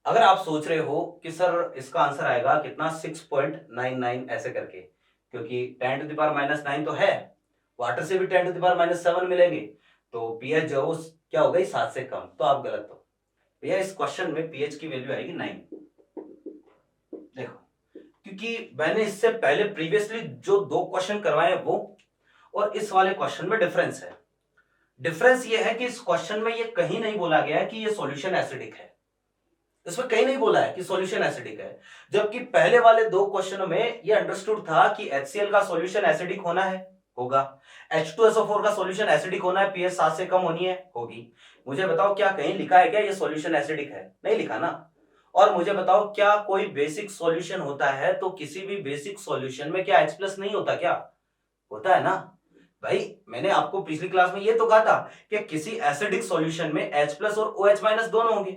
Speaker 1: अगर आप सोच रहे हो कि सर इसका आंसर आएगा कितना 6.99 ऐसे करके, क्योंकि 10 टू द पावर माइनस 9 तो है, वाटर से भी 10 टू द पावर माइनस 7 मिलेंगे, तो पीएच जो क्या हो गई 7 से कम, तो आप गलत हो भैया। इस क्वेश्चन में पीएच की वैल्यू आएगी 9। देखो, क्योंकि मैंने इससे पहले प्रीवियसली जो 2 क्वेश्चन करवाए हैं वो और इस वाले क्वेश्चन में डिफरेंस है। डिफरेंस ये है कि इस क्वेश्चन में ये कहीं नहीं बोला गया है कि ये सॉल्यूशन एसिडिक है, इसमें कहीं नहीं बोला है कि सॉल्यूशन एसिडिक है, जबकि पहले वाले 2 क्वेश्चनों में ये अंडरस्टूड था कि HCl का सॉल्यूशन एसिडिक होना है, होगा, H2SO4 का सॉल्यूशन एसिडिक होना है, पीएच 7 से कम होनी है, होगी। मुझे बताओ क्या कहीं लिखा है क्या ये सॉल्यूशन एसिडिक है? नहीं लिखा ना। और मुझे बताओ क्या कोई बेसिक सॉल्यूशन होता है तो किसी भी बेसिक सॉल्यूशन में क्या H+ नहीं होता? क्या होता है ना भाई। मैंने आपको पिछली क्लास में ये तो कहा था कि किसी एसिडिक सॉल्यूशन में H+ और OH- दोनों होंगे,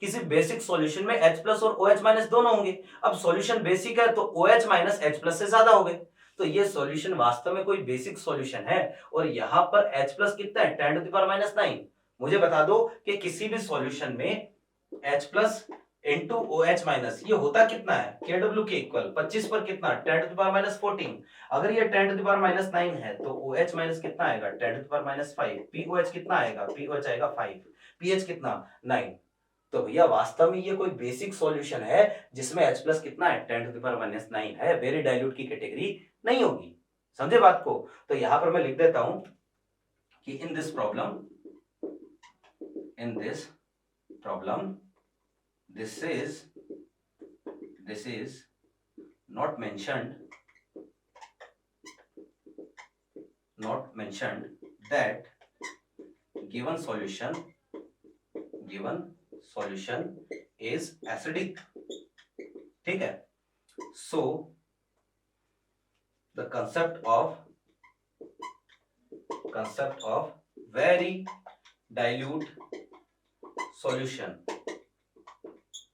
Speaker 1: किसी बेसिक सॉल्यूशन में H+ और OH- दोनों होंगे। अब सॉल्यूशन बेसिक है तो OH- H+ से ज्यादा हो गए, तो ये सॉल्यूशन वास्तव में कोई बेसिक सॉल्यूशन है। और यहां पर H+ कितना है? 10 टू द पावर माइनस 9। मुझे बता दो कि किसी भी सॉल्यूशन में H+ इंटू OH- ये होता कितना है? KW के इक्वल 25 पर कितना? 10 टू द पावर माइनस 14। अगर ये 10 टू द पावर माइनस 9 है तो OH- कितना आएगा? 10 to the power minus 5। POH कितना आएगा? POH आएगा 5। पीएच कितना? 9। तो भैया वास्तव में ये कोई बेसिक सॉल्यूशन है जिसमें H+ कितना है? 10 टू द पावर माइनस 9 है, वेरी डाइल्यूट की कैटेगरी नहीं होगी। समझे बात को? तो यहां पर मैं लिख देता हूं कि in this problem this is not mentioned that given solution is acidic। ठीक है, so the concept of very dilute solution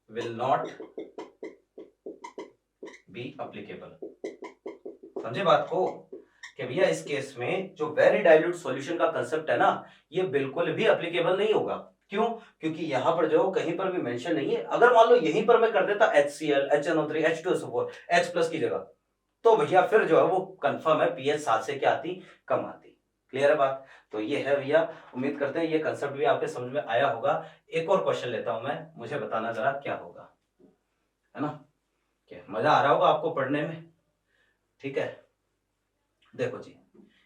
Speaker 1: will not be applicable। समझे बात को कि भैया इस केस में जो वेरी डाइल्यूट सॉल्यूशन का कंसेप्ट है ना, ये बिल्कुल भी एप्लीकेबल नहीं होगा। क्यों? क्योंकि यहां पर जो कहीं पर भी मेंशन नहीं है। अगर मान लो यहीं पर मैं कर देता HCl, HNO3, H2SO4 H+ की जगह, तो भैया फिर जो है वो कंफर्म है पीएच 7 से क्या आती? कम आती। क्लियर है बात? तो ये है भैया, उम्मीद करते हैं ये कंसेप्ट भी आपके समझ में आया होगा। एक और क्वेश्चन लेता हूं मैं, मुझे बताना जरा क्या होगा, है ना? क्या मजा आ रहा होगा आपको पढ़ने में? ठीक है, देखो जी,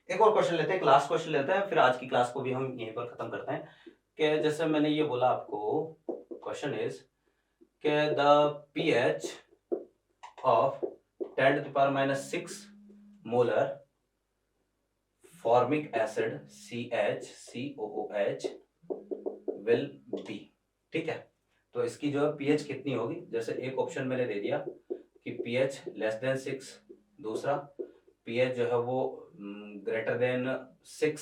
Speaker 1: एक और क्वेश्चन लेते हैं, लास्ट क्वेश्चन लेते हैं, फिर आज की क्लास को भी हम यहीं पर खत्म करते हैं। कि जैसे मैंने ये बोला आपको, क्वेश्चन इज के the pH of 10 to the power minus 6 molar formic acid CHCOOH will be. ठीक है, तो इसकी जो है पीएच कितनी होगी? जैसे एक ऑप्शन मैंने दे दिया कि पीएच लेस देन 6, दूसरा पीएच जो है वो ग्रेटर देन 6,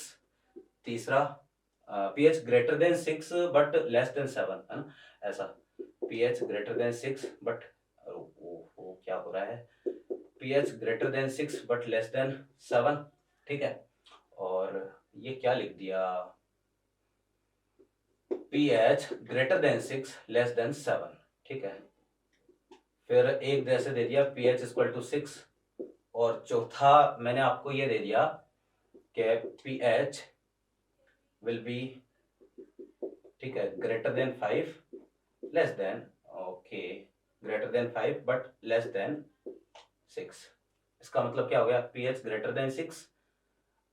Speaker 1: तीसरा pH greater than 6 but less than 7, है ना? ऐसा पीएच ग्रेटर देन 6 बट वो क्या हो रहा है, pH greater than 6 but less than 7। ठीक है, और ये क्या लिख दिया, pH greater than 6 less than 7। ठीक है, फिर एक जैसे दे दिया pH इक्वल टू 6, और चौथा मैंने आपको ये दे दिया कि pH विल बी, ठीक है, greater than 5 less than, okay, greater than 5 but less than 6। इसका मतलब क्या हो गया, pH ग्रेटर देन 6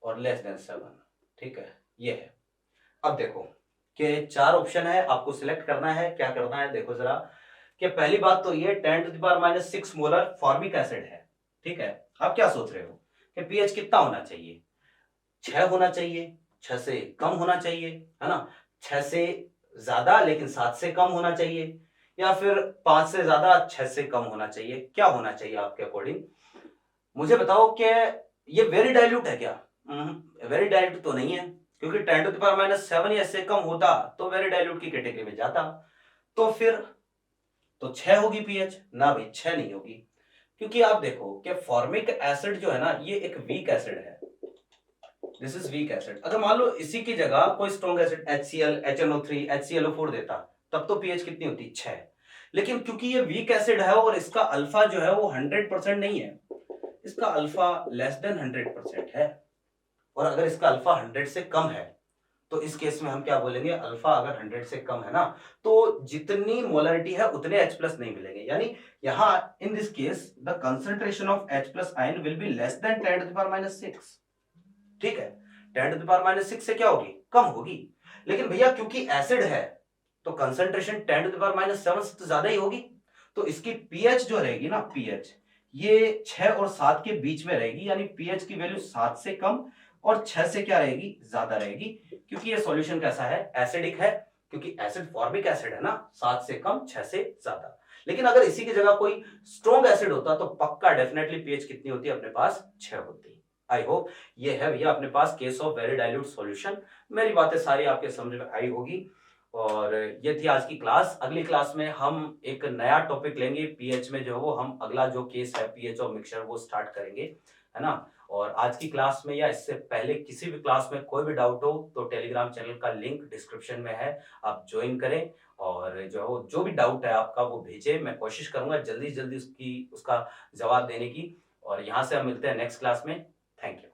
Speaker 1: और लेस देन 7। ठीक है, ये है। अब देखो कि 4 ऑप्शन है, आपको सिलेक्ट करना है। क्या करना है, देखो जरा, कि पहली बात तो ये 10⁻⁻6 मोलर फॉर्मिक एसिड है। ठीक है, आप क्या सोच रहे हो कि pH कितना होना चाहिए, 6 होना चाहिए, 6 से कम होना चाहिए, है ना, 6 से ज्यादा लेकिन 7 से कम होना चाहिए, या फिर 5 से ज्यादा 6 से कम होना चाहिए, क्या होना चाहिए आपके अकॉर्डिंग? मुझे बताओ कि ये वेरी डाइल्यूट है क्या? वेरी डाइल्यूट तो नहीं है, क्योंकि 10⁻⁷ या इससे कम होता तो वेरी डाइल्यूट की कैटेगरी में जाता। तो फिर तो 6 होगी पीएच ना भाई, 6 नहीं होगी, क्योंकि आप देखो कि फॉर्मिक एसिड जो है ना, ये एक वीक एसिड है। This is weak acid. अगर मान लो इसी की जगह कोई strong acid HCl, HNO3, HClO4 देता, तब तो पीएच कितनी होती, 6। लेकिन क्योंकि ये वीक एसिड है और इसका अल्फा जो है वो 100% नहीं है, इसका अल्फा लेस देन 100% है, और अगर इसका अल्फा 100 से कम है तो इस केस में हम क्या बोलेंगे, अल्फा अगर 100 से कम है ना, तो जितनी मोलरिटी है उतने H प्लस नहीं मिलेंगे। यानी यहां in this case the concentration of H plus ion will be less than 10⁻⁶। ठीक है, 10⁻⁶ से क्या होगी, कम होगी। लेकिन भैया क्योंकि एसिड है तो कंसंट्रेशन 10⁻⁷ से तो ज्यादा ही होगी, तो इसकी पीएच जो रहेगी ना, पीएच ये 6 और 7 के बीच में रहेगी, यानी पीएच की वैल्यू 7 से कम और 6 से क्या रहेगी, ज्यादा रहेगी। क्योंकि ये सॉल्यूशन कैसा है, एसिडिक है, क्योंकि एसिड फॉर्मिक एसिड है ना, 7 से कम 6 से ज्यादा। लेकिन अगर इसी की जगह कोई स्ट्रॉन्ग एसिड होता तो पक्का डेफिनेटली पीएच कितनी होती है अपने पास, 6 होती। आई होप ये है भैया अपने पास case of very dilute solution. मेरी बातें सारी आपके समझ में आई होगी। और ये थी आज की क्लास। अगली क्लास में हम एक नया टॉपिक लेंगे पीएच में, जो है वो हम अगला जो केस है पीएच ऑफ मिक्सचर वो स्टार्ट करेंगे, है ना। और आज की क्लास में या इससे पहले किसी भी क्लास में कोई भी डाउट हो तो टेलीग्राम चैनल का लिंक डिस्क्रिप्शन में है, आप ज्वाइन करें। और जो भी डाउट है आपका वो भेजें, मैं कोशिश करूंगा जल्दी जल्दी उसका जवाब देने की। और यहाँ से हम मिलते हैं नेक्स्ट क्लास में। Thank you.